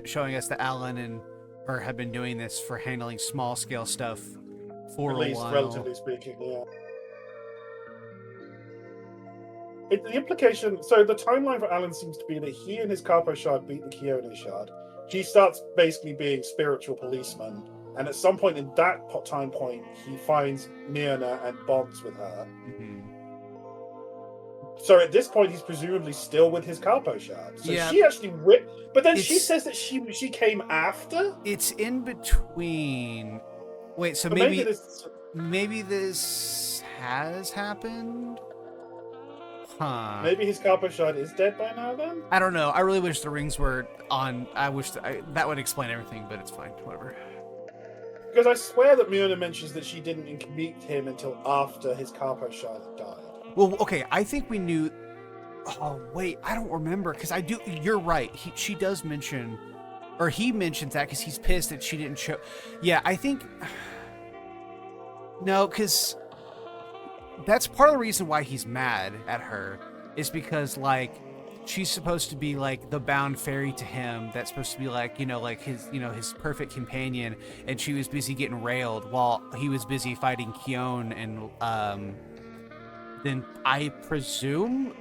showing us that Alan and her have been doing this for handling small scale stuff for at a least, while. relatively speaking, yeah. The implication, so the timeline for Alan seems to be that he and his Capo Shard beat the Keone Shard. She starts basically being spiritual policeman, and at some point in that time point, he finds Myrna and bonds with her. Mm-hmm. So at this point, he's presumably still with his Capo Shard. So Yeah. she actually but then she says that she came after? It's in between. Wait, so maybe this has happened? Huh. Maybe his Capo Shard is dead by now then? I don't know. I really wish the rings were on. I wish that would explain everything, but it's fine. Whatever. Because I swear that Myrna mentions that she didn't meet him until after his Capo Shard had died. Well, okay. I think we knew. Oh wait, I don't remember because I do. You're right. She does mention, or he mentions that because he's pissed that she didn't show. Yeah, I think. No, because that's part of the reason why he's mad at her is because like she's supposed to be like the bound fairy to him that's supposed to be like like his perfect companion, and she was busy getting railed while he was busy fighting Keone, and then I presume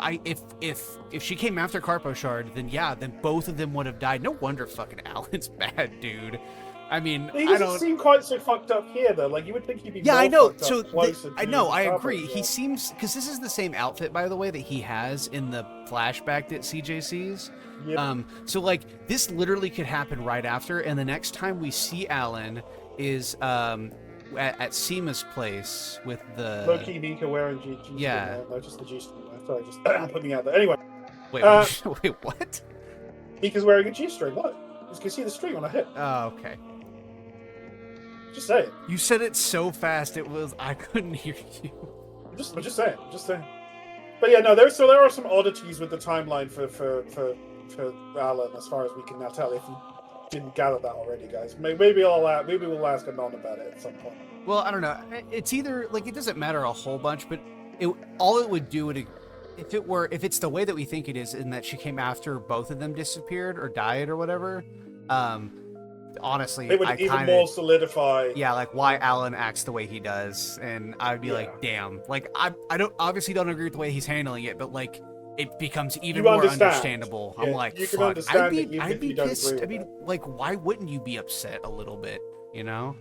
if she came after Carpo Shard, then both of them would have died. No wonder fucking Alan's bad, dude. I mean, he doesn't seem quite so fucked up here, though. Like, you would think he'd be more I know. fucked So up closer I to know. the I Capo agree. He Shard. seems because this is the same outfit, by the way, that he has in the flashback that CJ sees. Yep. So like this literally could happen right after, and the next time we see Alan is at Seema's place with the low-key Mika wearing G. Yeah. No, just the G string. Sorry, just putting me out there. Anyway, wait, wait, what? Mika's wearing a G string. Look, you can see the string on her hip. Oh, okay. Just saying. You said it so fast I couldn't hear you. I'm just saying. But yeah, no, there are some oddities with the timeline for Alan, as far as we can now tell. If you didn't gather that already, guys, maybe we'll ask Anon about it at some point. Well, I don't know. It's either like it doesn't matter a whole bunch, but all it would do if it's the way that we think it is, in that she came after both of them disappeared or died or whatever. Honestly, it would even more solidify. Yeah, like why Alan acts the way he does, and I'd be like, damn. Like I don't agree with the way he's handling it, but like it becomes even more understandable. Yeah, I'm like, you can fuck. understand I'd be pissed. I mean, like, why wouldn't you be upset a little bit? You know?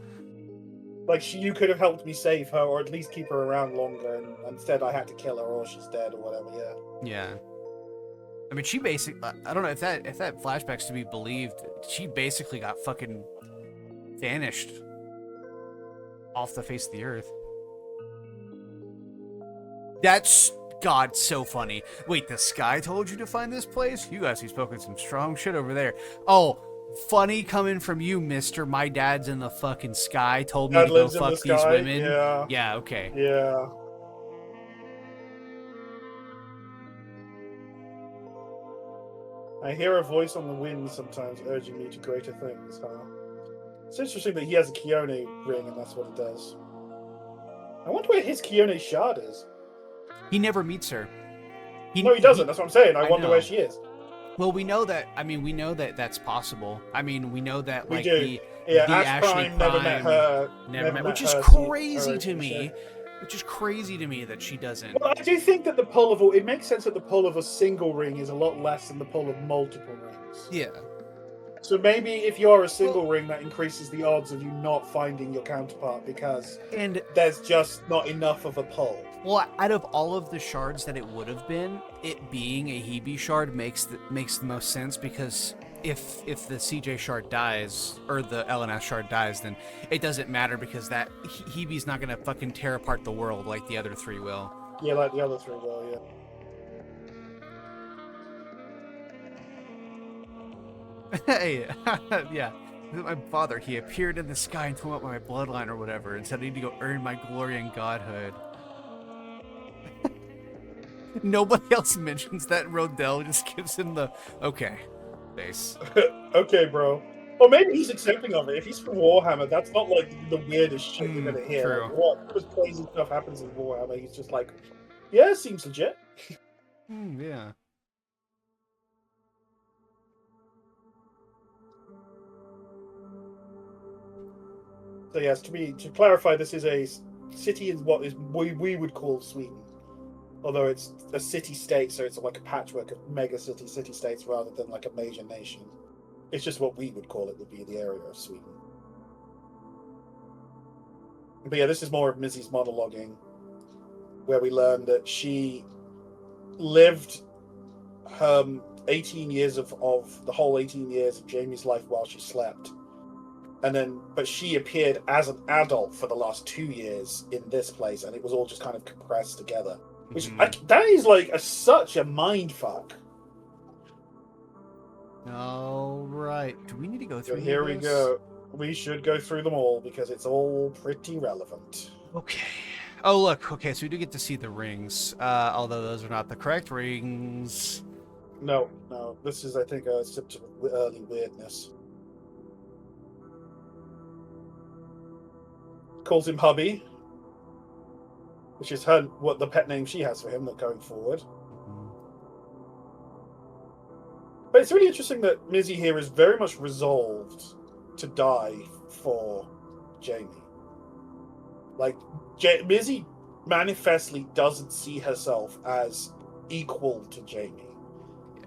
Like you could have helped me save her, or at least keep her around longer, and instead I had to kill her, or she's dead, or whatever. Yeah. Yeah. I mean, she basically, I don't know if that flashback's to be believed, she basically got fucking vanished off the face of the earth. That's God, so funny. Wait, the sky told you to find this place? You guys be smoking some strong shit over there. Oh, funny coming from you, mister. My dad's in the fucking sky. Told me Dad to go lives in the fuck these sky. women. Yeah. Yeah, okay. Yeah. I hear a voice on the wind sometimes urging me to greater things, huh? It's interesting that he has a Keone ring and that's what it does. I wonder where his Keone shard is. He never meets her. No, he doesn't. That's what I'm saying. I wonder know. where she is. Well, we know that. I mean, we know that that's possible. I mean, we know that, like, we do. the Ash Prime never met her. Never met, which is her crazy to me. Which is crazy to me that she doesn't. Well, I do think that the pull of it makes sense that the pull of a single ring is a lot less than the pull of multiple rings. Yeah. So maybe if you're a single ring, that increases the odds of you not finding your counterpart because there's just not enough of a pull. Well, out of all of the shards that it would have been, it being a Hebe shard makes the most sense, because if the CJ shard dies, or the LNS shard dies, then it doesn't matter, because that Hebe's not gonna fucking tear apart the world like the other three will. Yeah, like the other three will, yeah. Hey, yeah. My father, he appeared in the sky and told me about my bloodline or whatever, and said I need to go earn my glory and godhood. Nobody else mentions that. Rodell just gives him the okay face. Okay, bro. Or maybe he's accepting of it. If he's from Warhammer, that's not like the weirdest shit you're gonna hear. True. Like, what was crazy stuff happens in Warhammer? He's just like, yeah, seems legit. Yeah. So yes, to clarify, this is a city in what is we would call Sweden. Although it's a city-state, so it's like a patchwork of mega city-states rather than like a major nation. It's just what we would call it would be the area of Sweden. But yeah, this is more of Mizzy's monologuing, where we learn that she lived 18 years of the whole 18 years of Jamie's life while she slept. But she appeared as an adult for the last 2 years in this place, and it was all just kind of compressed together. Which that is like such a mind fuck. All right. Do we need to go through this? Here we go. We should go through them all because it's all pretty relevant. Okay. Oh, look. Okay, so we do get to see the rings, although those are not the correct rings. No. This is, I think, a symptom of early weirdness. Calls him hubby, which is what the pet name she has for him going forward. But it's really interesting that Mizzy here is very much resolved to die for Jamie. Like, Mizzy manifestly doesn't see herself as equal to Jamie.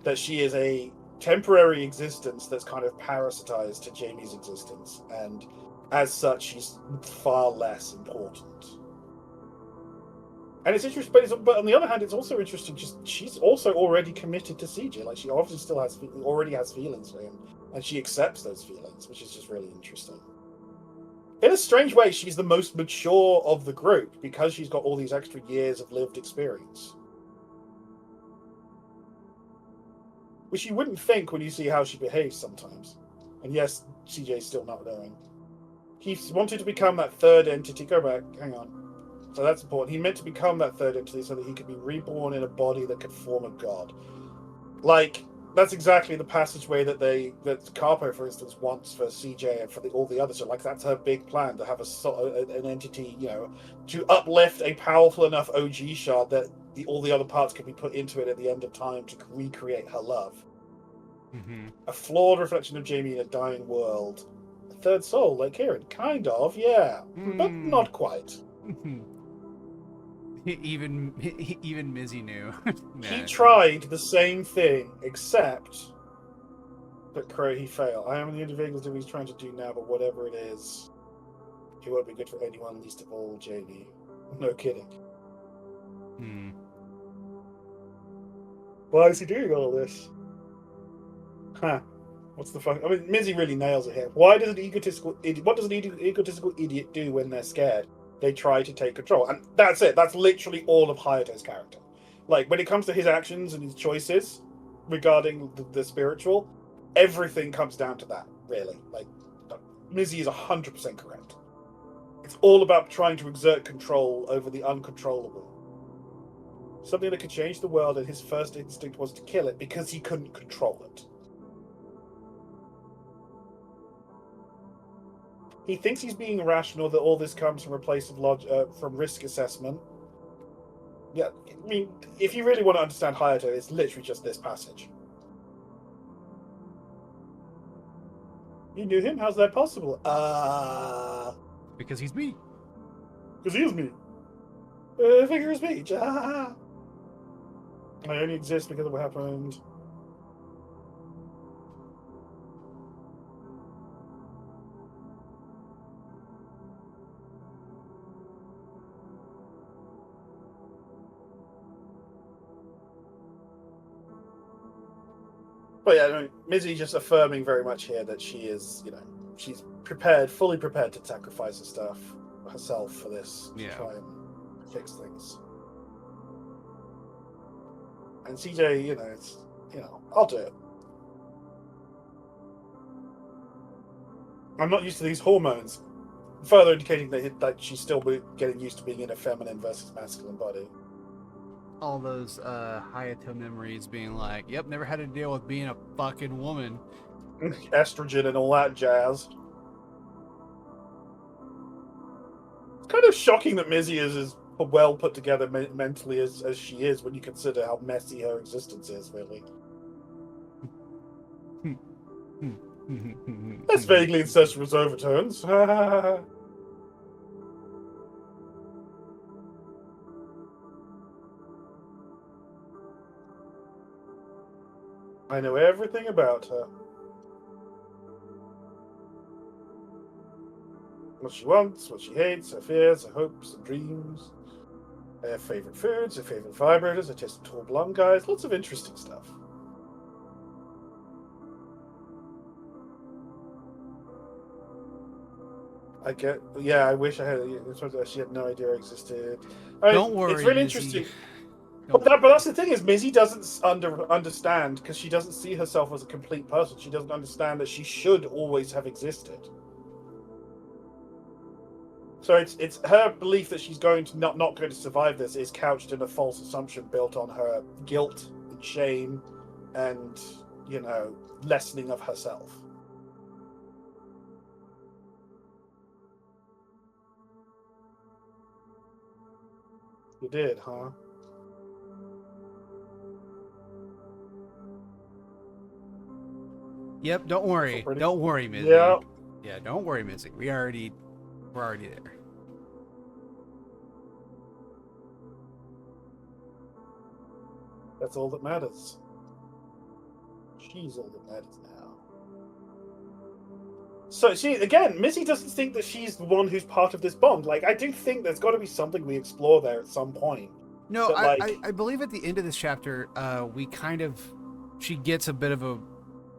That she is a temporary existence that's kind of parasitized to Jamie's existence, and as such, she's far less important. And it's interesting, but on the other hand, it's also interesting. She's also already committed to CJ. Like, she obviously still already has feelings for him, and she accepts those feelings, which is just really interesting. In a strange way, she's the most mature of the group because she's got all these extra years of lived experience, which you wouldn't think when you see how she behaves sometimes. And yes, CJ's still not knowing. He wanted to become that third entity. Go back. Hang on. So that's important. He meant to become that third entity so that he could be reborn in a body that could form a god. Like, that's exactly the passageway that Carpo, for instance, wants for CJ and for all the others. So, like, that's her big plan, to have an entity, to uplift a powerful enough OG shard that all the other parts can be put into it at the end of time to recreate her love. Mm-hmm. A flawed reflection of Jamie in a dying world. A third soul, like Kieran. Kind of, yeah. But not quite. Even Mizzy knew. He tried the same thing, except that he failed. I am the individual that he's trying to do now, but whatever it is, it won't be good for anyone, least of all Jamie. No kidding. Why is he doing all this? Huh. What's the fuck? I mean, Mizzy really nails it here. What does an egotistical idiot do when they're scared? They try to take control. And that's it. That's literally all of Hayato's character. Like, when it comes to his actions and his choices regarding the spiritual, everything comes down to that, really. Like, Mizzy is 100% correct. It's all about trying to exert control over the uncontrollable. Something that could change the world, and his first instinct was to kill it because he couldn't control it. He thinks he's being irrational, that all this comes from a place of from risk assessment. Yeah, I mean, if you really want to understand Hayato, it's literally just this passage. You knew him? How's that possible? Because he's me. Because he is me. Figure of speech. I only exist because of what happened. But yeah, I mean, Mizzy just affirming very much here that she is, she's prepared, fully prepared to sacrifice herself for this to try and fix things. And CJ, it's, I'll do it. I'm not used to these hormones. Further indicating that she's still getting used to being in a feminine versus masculine body. All those Hayato memories being like, yep, never had to deal with being a fucking woman. Estrogen and all that jazz. It's kind of shocking that Mizzy is as well put together mentally as she is when you consider how messy her existence is, really. That's vaguely incestuous overtones. I know everything about her. What she wants, what she hates, her fears, her hopes and dreams. Her favorite foods, her favorite vibrators, her taste of tall blonde guys. Lots of interesting stuff. I wish I had. She had no idea I existed. Don't worry. It's really interesting. But that's the thing is, Mizzy doesn't understand because she doesn't see herself as a complete person. She doesn't understand that she should always have existed. So it's her belief that she's going to not going to survive this is couched in a false assumption built on her guilt and shame and, lessening of herself. You did, huh? Yep, don't worry. Don't worry, Mizzy. Yeah, don't worry, Mizzy. We're already there. That's all that matters. She's all that matters now. So Mizzy doesn't think that she's the one who's part of this bond. Like, I do think there's got to be something we explore there at some point. No, I believe at the end of this chapter, she gets a bit of a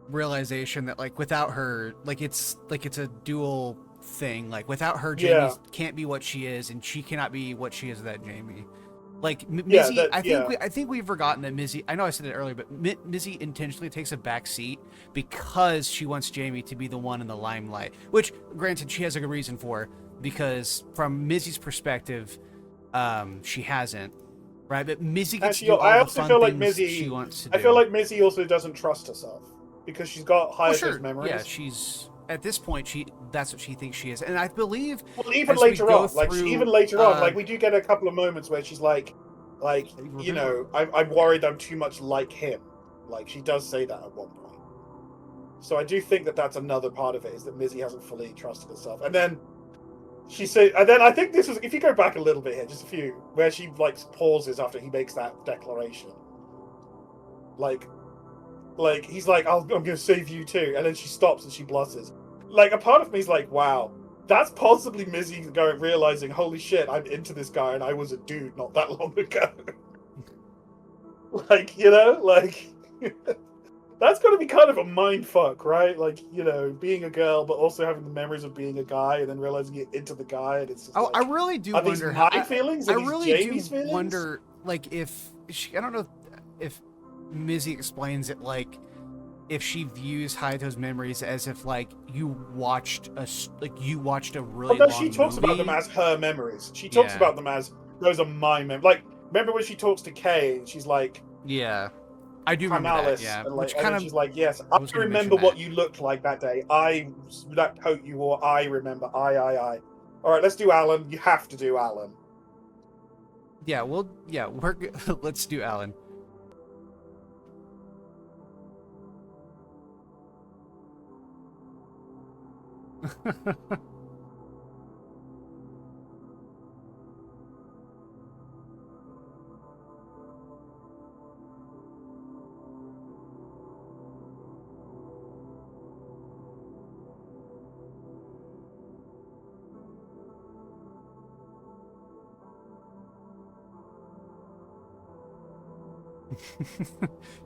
realization that, like, without her, it's a dual thing. Like, without her, Jamie can't be what she is, and she cannot be what she is without Jamie. Like, Mizzy, I think we've forgotten that Mizzy, I know I said it earlier, but Mizzy intentionally takes a back seat because she wants Jamie to be the one in the limelight, which, granted, she has a good reason for, because from Mizzy's perspective, she hasn't, right? But Mizzy gets to do all the fun things she wants to do. I feel like Mizzy also doesn't trust herself because she's got Hayato's memories. Yeah, she's... At this point, that's what she thinks she is, and I believe. Well, even later on, we do get a couple of moments where she's like, I'm worried I'm too much like him. Like, she does say that at one point. So I do think that that's another part of it, is that Mizzy hasn't fully trusted herself, and then I think this is, if you go back a little bit here, just a few, where she pauses after he makes that declaration, like he's like, I'm gonna save you too, and then she stops and she blushes. Like, a part of me is like, wow, that's possibly Mizzy realizing, holy shit, I'm into this guy and I was a dude not that long ago. That's got to be kind of a mind fuck, right? Like, being a girl but also having the memories of being a guy and then realizing you're into the guy, and it's just I really do wonder how my feelings. I really do wonder, like, if I don't know if Mizzy explains it like if she views Hayato's memories as if like you watched a really Although long she talks about them movie. as her memories. She talks Yeah. about them as those are my memories. Like, remember when she talks to Kay and she's like, Yeah, I do remember that. Alice, Yeah, and which like, and kind then of she's like, yes, I I was going to mention remember what that. you looked like that day. That coat you wore, I remember. I. All right, let's do Alan. You have to do Alan. Yeah, let's do Alan.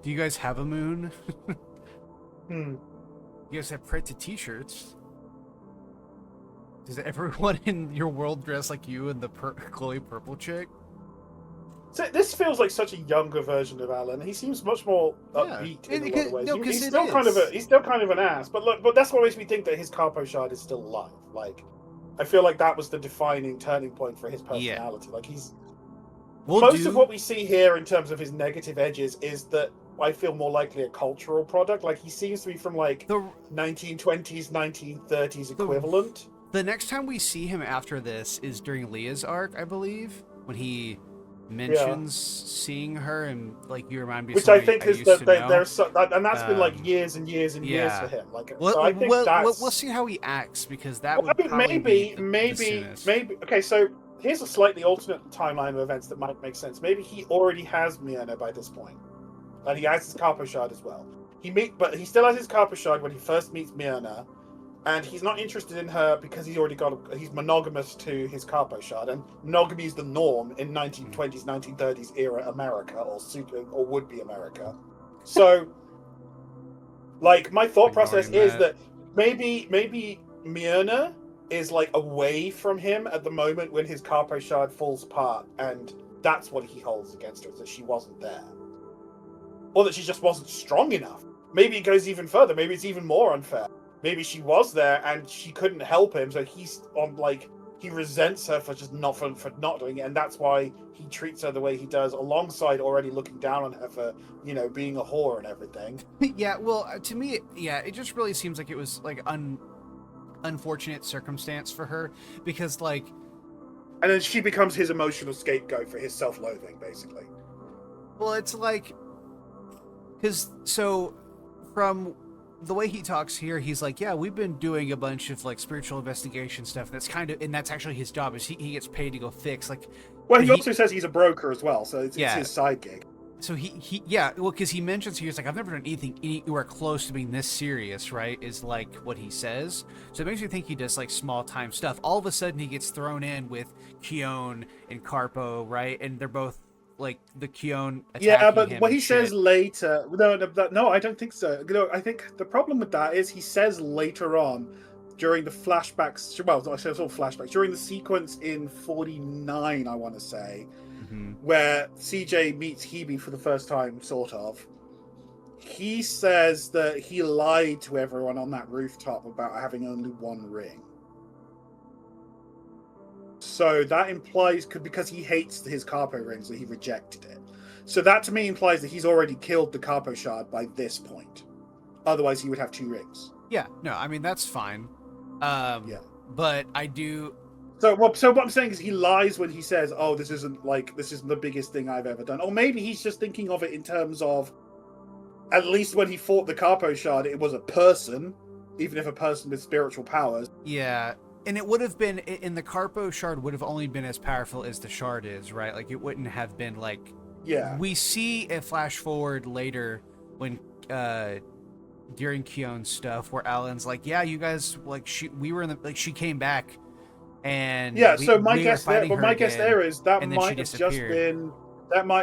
Do you guys have a moon? Hmm. You guys have printed T-shirts? Does everyone in your world dress like you and the Chloe Purple chick? So this feels like such a younger version of Alan. He seems much more Yeah, upbeat in a lot of ways. no, because He's it still kind of is. he's still kind of an ass. But look, but that's what makes me think that his Carpo shard is still alive. Like, I feel like that was the defining turning point for his personality. Like he's most of what we see here in terms of his negative edges is that I feel more likely a cultural product. Like he seems to be from like The 1920s, 1930s equivalent. The next time we see him after this is during Leah's arc, I believe, when he mentions seeing her and like you remind me of Which I someone think I is used that to know. and that's been like years and years and years for him. Like, so I think we'll see how he acts because that would probably be the soonest. maybe. Okay, so here's a slightly alternate timeline of events that might make sense. Maybe he already has Myrna by this point, and he has his Carpo shard as well. But he still has his Carpo shard when he first meets Myrna. And he's not interested in her because he's monogamous to his Carpo shard, and monogamy is the norm in 1920s, 1930s era America, or would-be America. So, like, my thought process is that maybe Myrna is like away from him at the moment when his Carpo shard falls apart, and that's what he holds against her, is that she wasn't there, or that she just wasn't strong enough. Maybe it goes even further. Maybe it's even more unfair. Maybe she was there and she couldn't help him, so he's on like he resents her for not doing it, and that's why he treats her the way he does, alongside already looking down on her for being a whore and everything. Yeah, well, to me, it just really seems like it was like unfortunate circumstance for her because like, and then she becomes his emotional scapegoat for his self-loathing, basically. Well, it's like because from the way he talks here, he's like, yeah, we've been doing a bunch of like spiritual investigation stuff. And that's actually his job. Is he gets paid to go fix like. Well, he also says he's a broker as well, so it's his side gig. So because he mentions he's like, I've never done anything anywhere close to being this serious, right? Is like what he says. So it makes me think he does like small time stuff. All of a sudden he gets thrown in with Keone and Carpo, right? And they're both like the Keone attacking but him what he shit. says later, no, I don't think so. I think the problem with that is he says later on during the flashbacks. Well, I say it's all flashbacks during the sequence in 49, I want to say, where CJ meets Hebe for the first time, sort of. He says that he lied to everyone on that rooftop about having only one ring. So that implies, because he hates his Carpo ring, so he rejected it. So that to me implies that he's already killed the Carpo shard by this point. Otherwise, he would have 2 rings. Yeah, no, I mean that's fine. But I do. So what I'm saying is he lies when he says, "Oh, this isn't the biggest thing I've ever done." Or maybe he's just thinking of it in terms of, at least when he fought the Carpo shard, it was a person, even if a person with spiritual powers. Yeah. And it would have been, in the Carpo shard would have only been as powerful as the shard is, right? Like, it wouldn't have been like... Yeah. We see a flash forward later when, during Keone's stuff, where Alan's like, yeah, you guys, like, we were in the... Like, she came back, and... Yeah, so my guess there is that might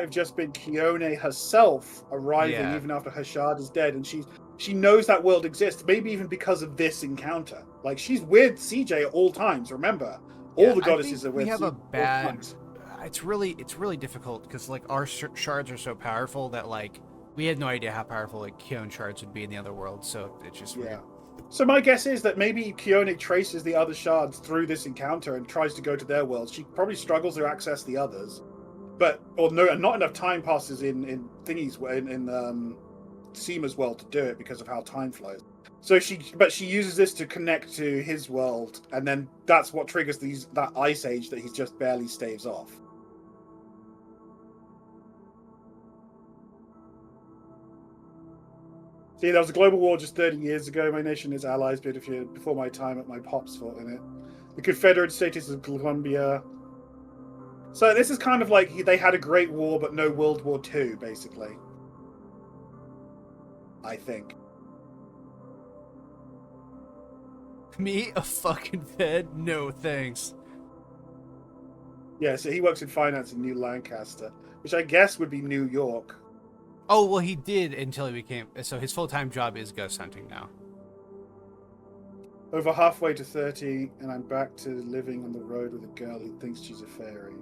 have just been Keone herself arriving even after her shard is dead, and she knows that world exists, maybe even because of this encounter. Like, she's with CJ at all times, remember? All the goddesses are with CJ. it's really difficult because like our shards are so powerful that like we had no idea how powerful like Kion shards would be in the other world. So it's just weird. So my guess is that maybe Kione traces the other shards through this encounter and tries to go to their world. She probably struggles to access the others, but not enough time passes in Seema's world to do it because of how time flows. So she uses this to connect to his world, and then that's what triggers that ice age that he just barely staves off. See, there was a global war just 30 years ago. My nation and its allies before my time at my pops fought in it. The Confederate States of Columbia. So this is kind of like they had a Great War, but no World War II, basically. I think. Me, a fucking Fed? No, thanks. Yeah, so he works in finance in New Lancaster, which I guess would be New York. Oh, well, he did until he became... So his full-time job is ghost hunting now. Over halfway to 30, and I'm back to living on the road with a girl who thinks she's a fairy.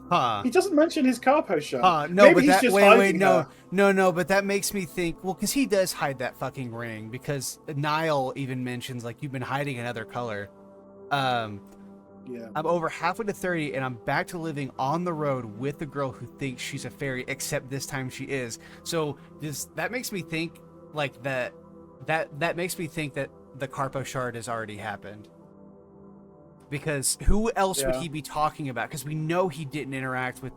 Huh. He doesn't mention his capo shop. No, Maybe but he's that... just Wait, her. no, but that makes me think... Well, because he does hide that fucking ring, because Niall even mentions, like, you've been hiding another color. Yeah. I'm over halfway to 30, and I'm back to living on the road with a girl who thinks she's a fairy, except this time she is. So that makes me think like that makes me think that the Carpo shard has already happened. Because who else would he be talking about? Because we know he didn't interact with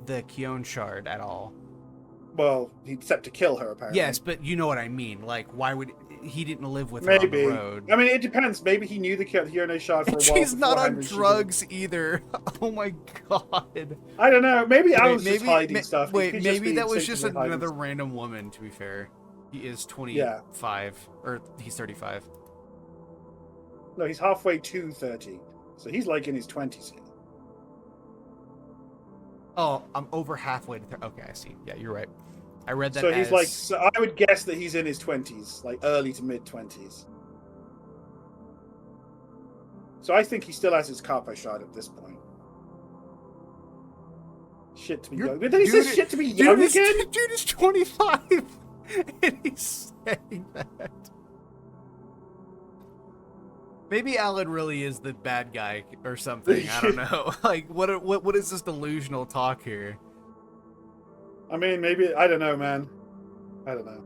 the Kion shard at all. Well, except to kill her, apparently. Yes, but you know what I mean. Like, why would he didn't live with her on the road? I mean, it depends. Maybe he knew the Kione shard for a while. She's not on drugs either. Oh my god. I don't know. Maybe Alan's just hiding stuff. Wait, maybe that was just another random woman, to be fair. He is 25, or he's 35. No, he's halfway to 30. So he's like in his 20s. Oh, I'm over halfway to 30. Okay, I see. Yeah, you're right. I read that. So he's like, so I would guess that he's in his 20s, like early to mid 20s. So I think he still has his Carpo shard at this point. Shit to be young. But then he says shit to be young again? Dude is 25! And he's saying that. Maybe Alan really is the bad guy or something. I don't know. Like, what is this delusional talk here? I mean, maybe, I don't know, man. I don't know.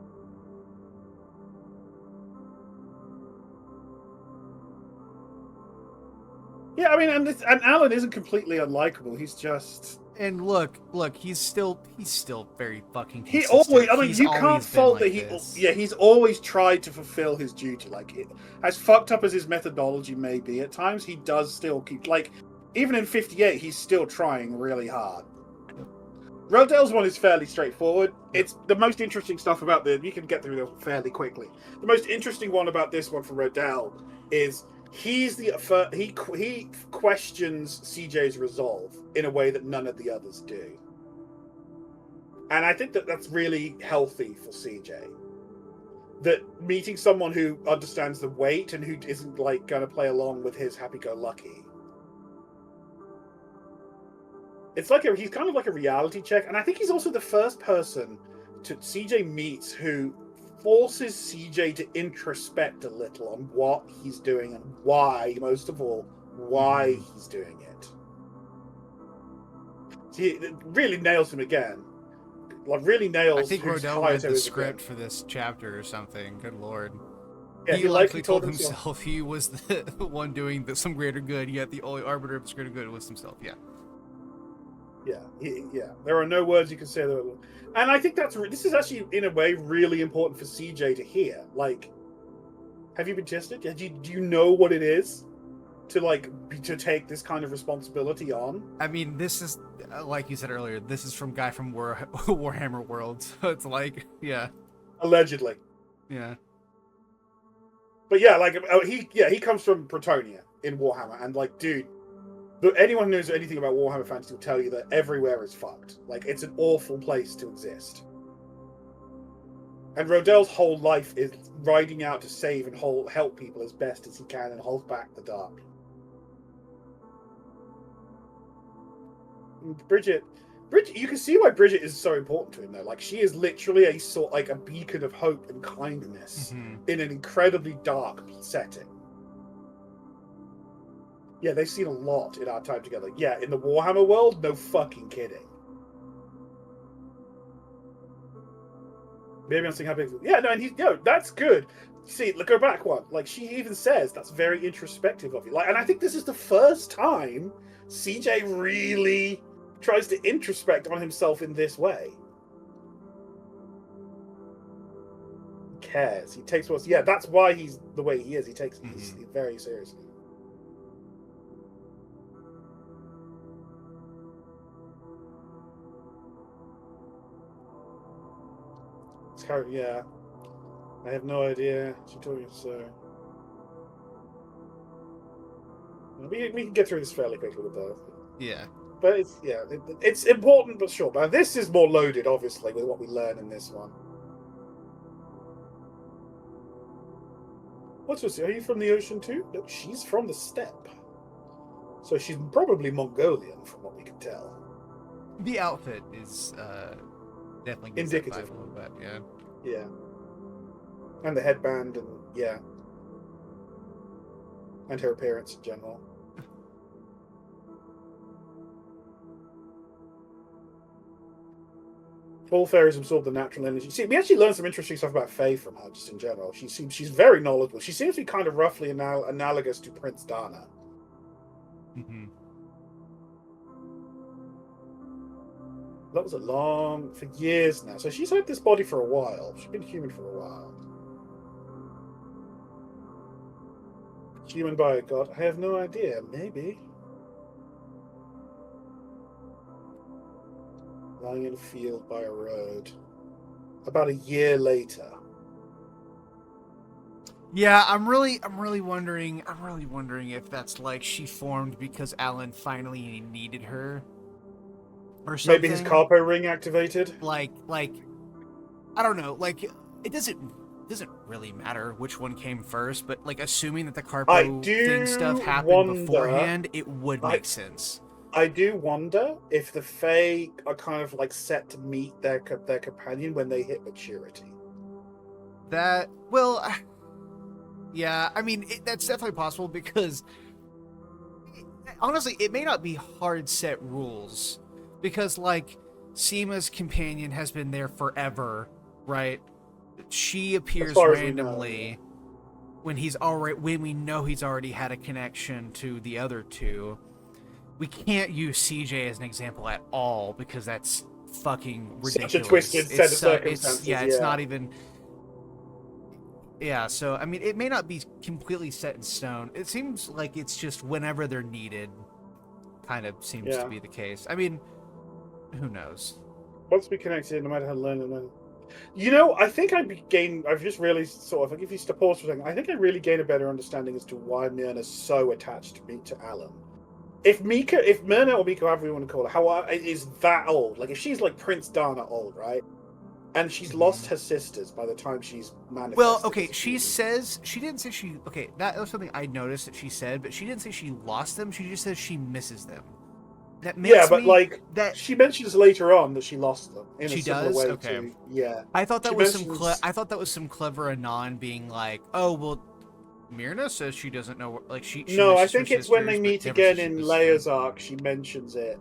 Yeah, I mean, and Alan isn't completely unlikable. He's just... And look, he's still very fucking consistent. He always, I mean, you can't fault that he's always tried to fulfill his duty. Like, as fucked up as his methodology may be, at times he does still keep, like, even in 58, he's still trying really hard. Rodell's one is fairly straightforward. It's the most interesting stuff about you can get through them fairly quickly. The most interesting one about this one for Rodell is he questions CJ's resolve in a way that none of the others do. And I think that's really healthy for CJ. That meeting someone who understands the weight and who isn't like going to play along with his happy-go-lucky. It's like he's kind of like a reality check, and I think he's also the first person CJ meets who forces CJ to introspect a little on what he's doing and why, most of all, why he's doing it. See, it really nails him again. Like, really nails. I think Rodell read the script for this chapter or something. Good lord. Yeah, he likely told himself he was the one doing some greater good, yet the only arbiter of this greater good was himself. Yeah. Yeah. There are no words you can say that. And I think this is actually, in a way, really important for CJ to hear. Like, have you been tested? Do you know what it is to take this kind of responsibility on? I mean, this is, like you said earlier, this is from guy from Warhammer World. So it's like, yeah. Allegedly. Yeah. But yeah, like, he comes from Pretonia in Warhammer, and like, dude, anyone who knows anything about Warhammer Fantasy will tell you that everywhere is fucked. Like, it's an awful place to exist. And Rodell's whole life is riding out to save and help people as best as he can and hold back the dark. Bridget, you can see why Bridget is so important to him, though. Like, she is literally a sort, like, a beacon of hope and kindness in an incredibly dark setting. Yeah, they've seen a lot in our time together. Yeah, in the Warhammer world, no fucking kidding. Maybe I'm saying how big. Yeah, no, and that's good. See, look, go back one. Like, she even says that's very introspective of you. Like, and I think this is the first time CJ really tries to introspect on himself in this way. He cares. He takes what's. Yeah, that's why he's the way he is. He takes this very seriously. Yeah, I have no idea. She told me so. We can get through this fairly quickly with that. Yeah, but it's important, but sure. But this is more loaded, obviously, with what we learn in this one. What's this? Are you from the ocean too? No, she's from the steppe, so she's probably Mongolian, from what we can tell. The outfit is definitely indicative a little bit, yeah. Yeah. And the headband, and yeah. And her appearance in general. All fairies absorb the natural energy. See, we actually learned some interesting stuff about Faye from her, just in general. She's very knowledgeable. She seems to be kind of roughly analogous to Prince Dana. Mm-hmm. That was for years now. So she's had this body for a while. She's been human for a while. Human by a god? I have no idea. Maybe. Lying in a field by a road. About a year later. Yeah, I'm really wondering if that's like she formed because Alan finally needed her. Or something. Maybe his Carpo ring activated? Like I don't know, like it doesn't really matter which one came first, but like assuming that the Carpo thing stuff happened beforehand, it would make sense. I do wonder if the Fae are kind of like set to meet their companion when they hit maturity. Yeah, I mean, that's definitely possible because honestly, it may not be hard set rules. Because, like, Seema's companion has been there forever, right? She appears randomly when we know he's already had a connection to the other two. We can't use CJ as an example at all because that's fucking ridiculous. Such a twisted set of circumstances. It's not even. Yeah, so I mean, it may not be completely set in stone. It seems like it's just whenever they're needed. Kind of seems to be the case. I mean. Who knows? Once we connected, no matter how learning. I think I've just really sort of, if you pause for a second, I think I really gained a better understanding as to why Myrna's so attached to Alan. If Myrna or Miko, however you want to call her, how is that old? Like, if she's like Prince Dana old, right? And she's lost her sisters by the time she's manifested. Well, okay, she didn't say she. Okay, that was something I noticed that she said, but she didn't say she lost them. She just says she misses them. That makes she mentions later on that she lost them. In she a similar does. Way okay. I thought that was I thought that was some clever Anon being like, oh well, Myrna says she doesn't know. Like she no, I think it's when they meet again in Leia's arc. She mentions it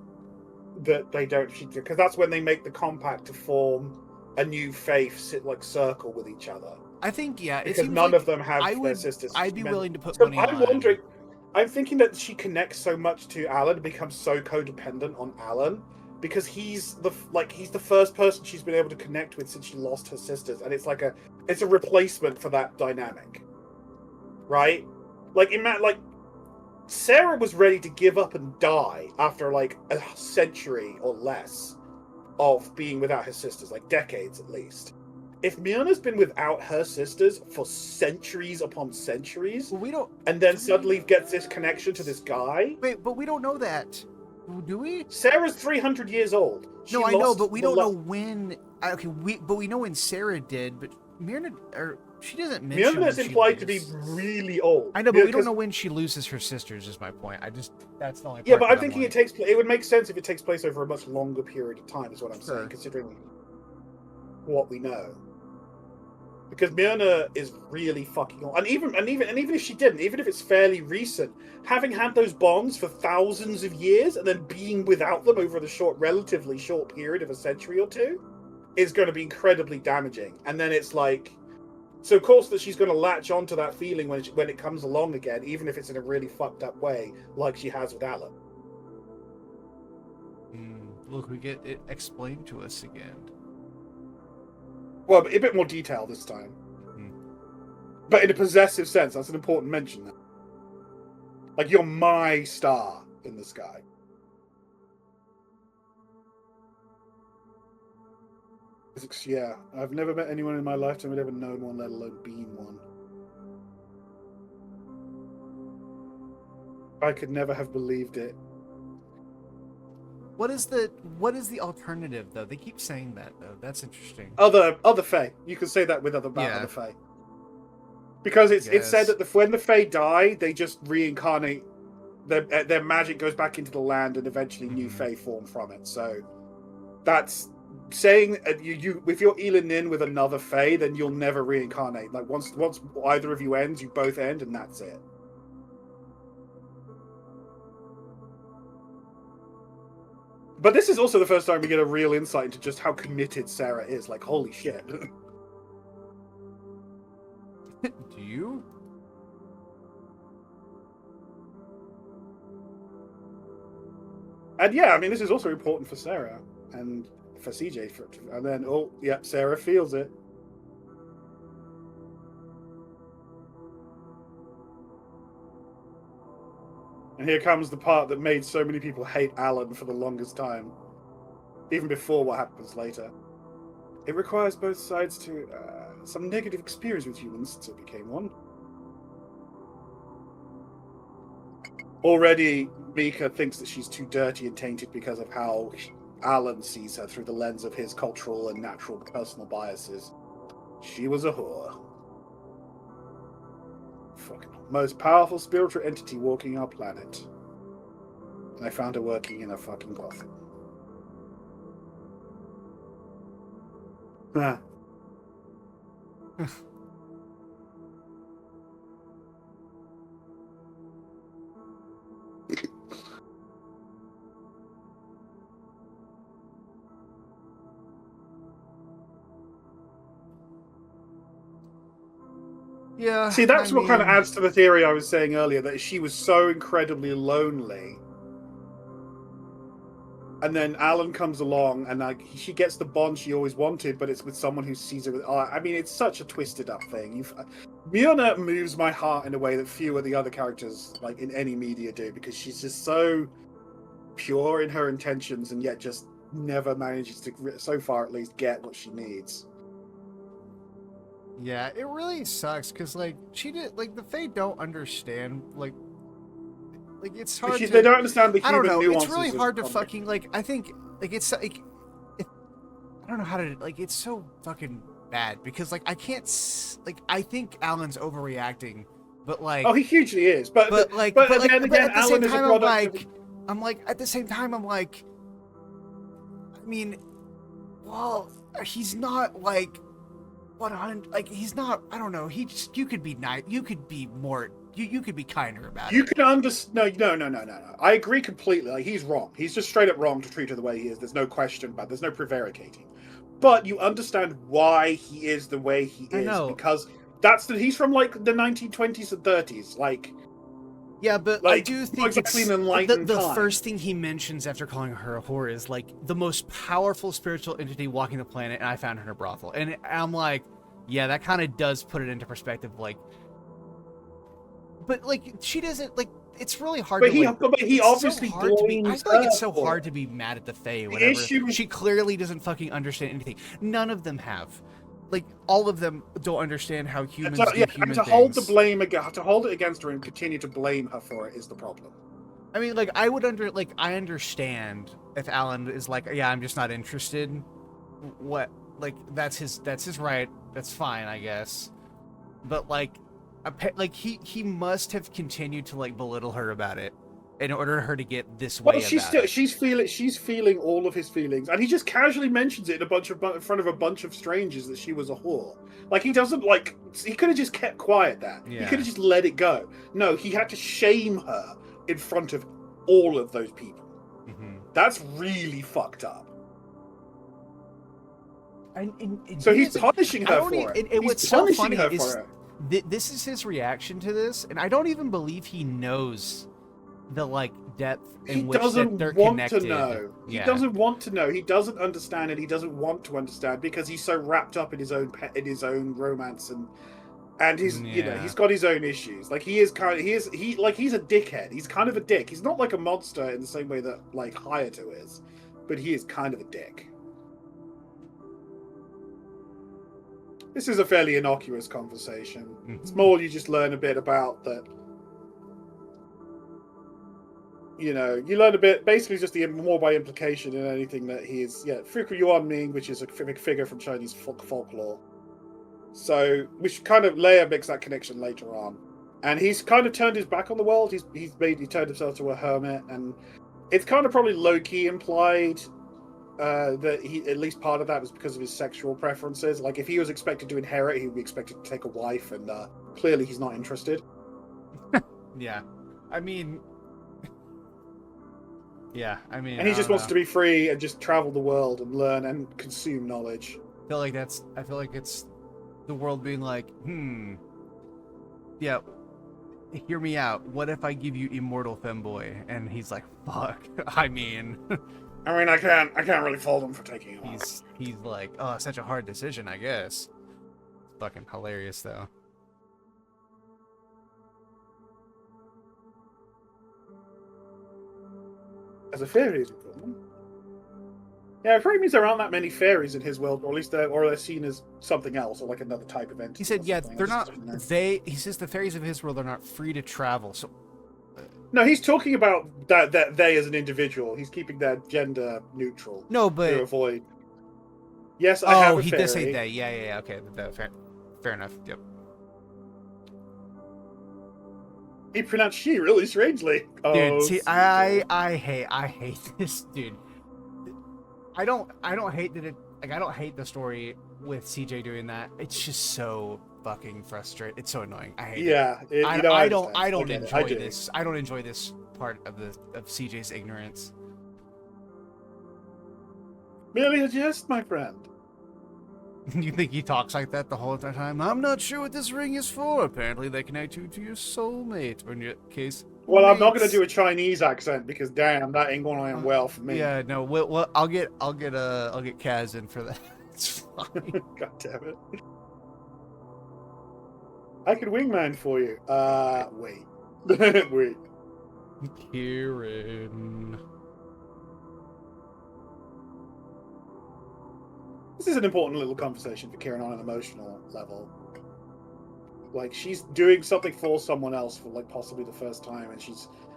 that they don't. Because that's when they make the compact to form a new faith, circle with each other. I think because none of them have their sisters. I'd be willing to put money on. I'm wondering. I'm thinking that she connects so much to Alan, becomes so codependent on Alan, because he's the first person she's been able to connect with since she lost her sisters, and it's a replacement for that dynamic, right? Sarah was ready to give up and die after a century or less of being without her sisters, decades at least. If Myrna's been without her sisters for centuries upon centuries, and then suddenly gets this connection to this guy. Wait, but we don't know that, do we? Sarah's 300 years old. No, I know, but we don't know when. Okay, we know when Sarah did, but Myrna, She doesn't mention. Mjolnir's implied to be really old. I know, but we don't know when she loses her sisters. Is my point. That's the only part. Yeah, but I'm thinking it would make sense if it takes place over a much longer period of time. Is what I'm saying, considering what we know. Because Mjolnir is really fucking old, and even if she didn't, even if it's fairly recent, having had those bonds for thousands of years and then being without them over the relatively short period of a century or two, is going to be incredibly damaging. And then it's like, so of course that she's going to latch onto that feeling when it comes along again, even if it's in a really fucked up way, like she has with Alan. Look, we get it explained to us again. Well, a bit more detail this time. But in a possessive sense, that's an important mention. Like, you're my star in the sky. Yeah, I've never met anyone in my lifetime who'd ever known one, let alone been one. I could never have believed it. What is the alternative though? They keep saying that though. That's interesting. Other Fae. You can say that with other Fae. Because it's said that when the Fae die, they just reincarnate. Their magic goes back into the land, and eventually new Fae form from it. So that's saying if you're Elin Nin with another Fae, then you'll never reincarnate. Like once either of you ends, you both end, and that's it. But this is also the first time we get a real insight into just how committed Sarah is. Like, holy shit. Do you? And yeah, I mean, this is also important for Sarah and for CJ. And then, Sarah feels it. And here comes the part that made so many people hate Alan for the longest time. Even before what happens later. It requires both sides to some negative experience with humans since it became one. Already, Mika thinks that she's too dirty and tainted because of how Alan sees her through the lens of his cultural and natural personal biases. She was a whore. Fucking most powerful spiritual entity walking our planet. And I found her working in a fucking brothel. Ah. Yeah. See, that's what kind of adds to the theory I was saying earlier, that she was so incredibly lonely. And then Alan comes along and she gets the bond she always wanted, but it's with someone who sees her with... I mean, it's such a twisted up thing. Miona moves my heart in a way that few of the other characters, like in any media, do, because she's just so pure in her intentions and yet just never manages to, so far at least, get what she needs. Yeah, it really sucks because, like, the Fae don't understand, like it's hard. They don't understand the human nuances. It's really hard to fucking, like, I think, like, it's like, I don't know how to, like, it's so fucking bad because, like, I can't, like, I think Alan's overreacting, but, like, oh, he hugely is, but at the same time, at the same time, I'm like, I mean, well, he's not like. 100, like, he's not, I don't know, you could be nice, you could be more, you could be kinder about it. You can understand, no. I agree completely, like, he's wrong. He's just straight up wrong to treat her the way he is. There's no question about it. There's no prevaricating. But you understand why he is the way he is. I know. Because he's from, like, the 1920s and 30s, like... Yeah, but like, I do think exactly the first thing he mentions after calling her a whore is, like, the most powerful spiritual entity walking the planet, and I found her in a brothel. And I'm like, yeah, that kind of does put it into perspective, like... But, like, she doesn't, like, it's really hard but he obviously blames I feel like it's so hard to be mad at the Fae whenever she clearly doesn't fucking understand anything. None of them have. Like, all of them don't understand how humans do human things. Hold it against her and continue to blame her for it is the problem. I mean, like, I understand if Alan is like, yeah, I'm just not interested. What, like, that's his right. That's fine, I guess. but like he must have continued to like belittle her about it in order for her to get this way Well, about it. she's feeling all of his feelings, and he just casually mentions it in front of a bunch of strangers that she was a whore. Like he doesn't like he could have just kept quiet. He could have just let it go. No, he had to shame her in front of all of those people. Mm-hmm. That's really fucked up. And so he's punishing her for it. And what's so funny is this is his reaction to this, and I don't even believe he knows the like depth in which that they're connected. He doesn't want to know. He doesn't understand it. He doesn't want to understand because he's so wrapped up in his own romance and he's he's got his own issues. Like he's a dickhead. He's kind of a dick. He's not like a monster in the same way that like Hayato is, but he is kind of a dick. This is a fairly innocuous conversation. It's more you just learn a bit about that. You learn a bit, basically just more by implication than anything that he is. Yeah, Fuku Yuanming, which is a figure from Chinese folklore. So we should kind of makes that connection later on. And he's kind of turned his back on the world. He turned himself to a hermit, and it's kind of probably low key implied that he, at least part of that was because of his sexual preferences. Like if he was expected to inherit, he would be expected to take a wife, and clearly he's not interested. Yeah, I mean, and he just wants to be free and just travel the world and learn and consume knowledge. I feel like it's the world being like, yeah, hear me out. What if I give you immortal femboy? And he's like, fuck. I can't really fault him for taking it. He's like, oh, such a hard decision, I guess. It's fucking hilarious, though. As a fairy, yeah, it probably means there aren't that many fairies in his world, or at least they're seen as something else, or like another type of entity. He said, yeah, they're not. He says the fairies of his world are not free to travel. So, no, he's talking about that they as an individual. He's keeping that gender neutral. No, but to avoid. Yes, I have a fairy. He did say they. Yeah. Okay, fair enough. Yep. He pronounced she really strangely. Dude, see, I hate this, dude. I don't hate that it. Like, I don't hate the story with CJ doing that. It's just so fucking frustrating. It's so annoying. I hate it. I don't enjoy this. I don't enjoy this part of CJ's ignorance. Merely a jest, my friend. You think he talks like that the whole time? I'm not sure what this ring is for. Apparently, they connect you to your soulmate. Or in your case, well, I'm not going to do a Chinese accent because damn, that ain't going to end well for me. Yeah, no. Well, I'll get Kaz in for that. It's fine. God damn it. I could wingman for you. Wait. Wait. Kieran. This is an important little conversation for Kieran on an emotional level. Like, she's doing something for someone else for, like, possibly the first time, and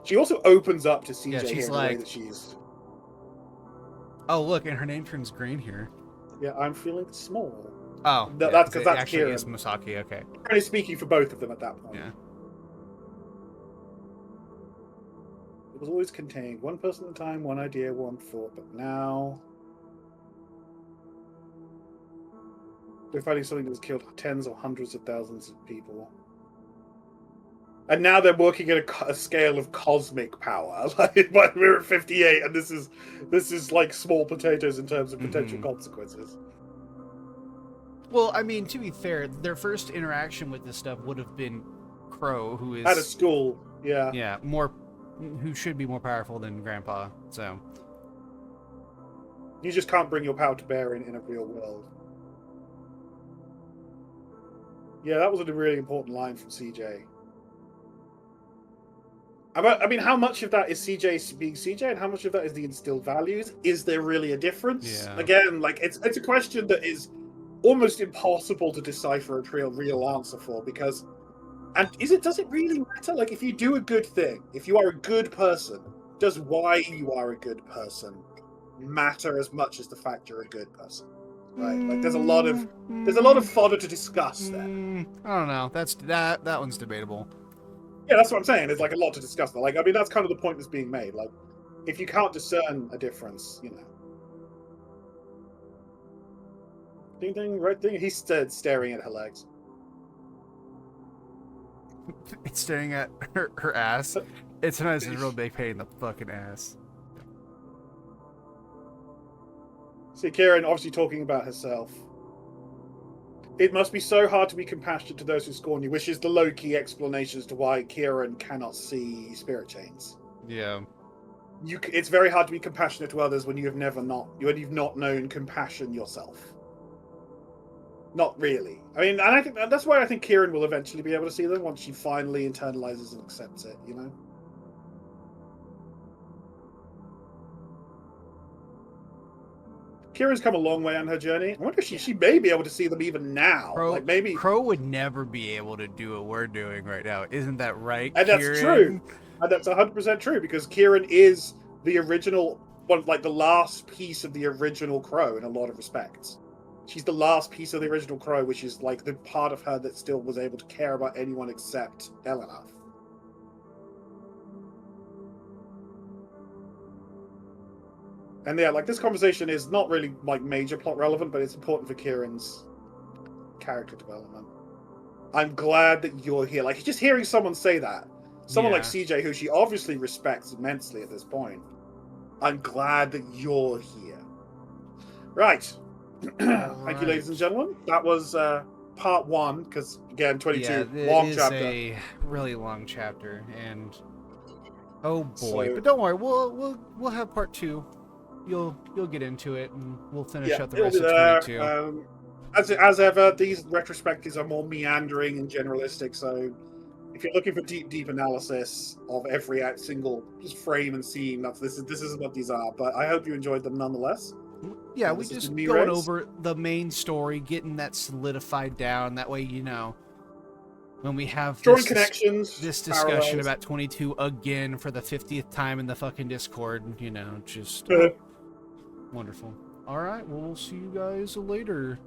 she also opens up to CJ here in the way that she's... Oh, look, and her name turns green here. Yeah, I'm feeling small. Oh, that's because that's Kieran. Is Masaki, okay. Kieran is speaking for both of them at that point. Yeah. It was always contained. One person at a time, one idea, one thought, but now... They're fighting something that has killed tens or hundreds of thousands of people. And now they're working at a scale of cosmic power. Like, we're at 58, and this is like small potatoes in terms of potential consequences. Well, I mean, to be fair, their first interaction with this stuff would have been Crow, who is... At a school, yeah. Yeah, who should be more powerful than Grandpa, so... You just can't bring your power to bear in a real world. Yeah, that was a really important line from CJ. I mean, how much of that is CJ being CJ, and how much of that is the instilled values? Is there really a difference? Yeah. Again, like it's a question that is almost impossible to decipher a real answer for, because, and does it really matter? Like, if you do a good thing, if you are a good person, does why you are a good person matter as much as the fact you're a good person? right? Like there's a lot of fodder to discuss there. I don't know. That one's debatable. Yeah, that's what I'm saying. There's like a lot to discuss there. Like, I mean, that's kind of the point that's being made. Like, if you can't discern a difference, you know. Ding ding, right thing. He's staring at her legs. It's staring at her ass. It's nice. It's a real big pain in the fucking ass. See, Kieran obviously talking about herself. It must be so hard to be compassionate to those who scorn you, which is the low-key explanation as to why Kieran cannot see spirit chains. Yeah. It's very hard to be compassionate to others when you've not known compassion yourself. Not really. I mean, and I think that's why I think Kieran will eventually be able to see them once she finally internalizes and accepts it, you know? Kieran's come a long way on her journey. I wonder if she may be able to see them even now. Crow would never be able to do what we're doing right now. Isn't that right, and Kieran? That's true. And that's 100% true, because Kieran is the original, like the last piece of the original Crow in a lot of respects. She's the last piece of the original Crow, which is like the part of her that still was able to care about anyone except Eleanor. And yeah, like this conversation is not really like major plot relevant, but it's important for Kieran's character development. I'm glad that you're here. Like just hearing someone say that, someone like CJ, who she obviously respects immensely at this point. I'm glad that you're here. Right. Thank you, ladies and gentlemen. That was part 1, because again, 22 long chapter. A really long chapter, and oh boy! So, but don't worry, we'll have part 2. You'll get into it, and we'll finish up the rest of 22. As ever, these retrospectives are more meandering and generalistic. So, if you're looking for deep analysis of every single frame and scene, this is what these are. But I hope you enjoyed them nonetheless. Yeah, we just going over the main story, getting that solidified down. That way, you know, when we have drawing connections, this discussion about 22 again for the 50th time in the fucking Discord, you know, just wonderful. All right, well, we'll see you guys later.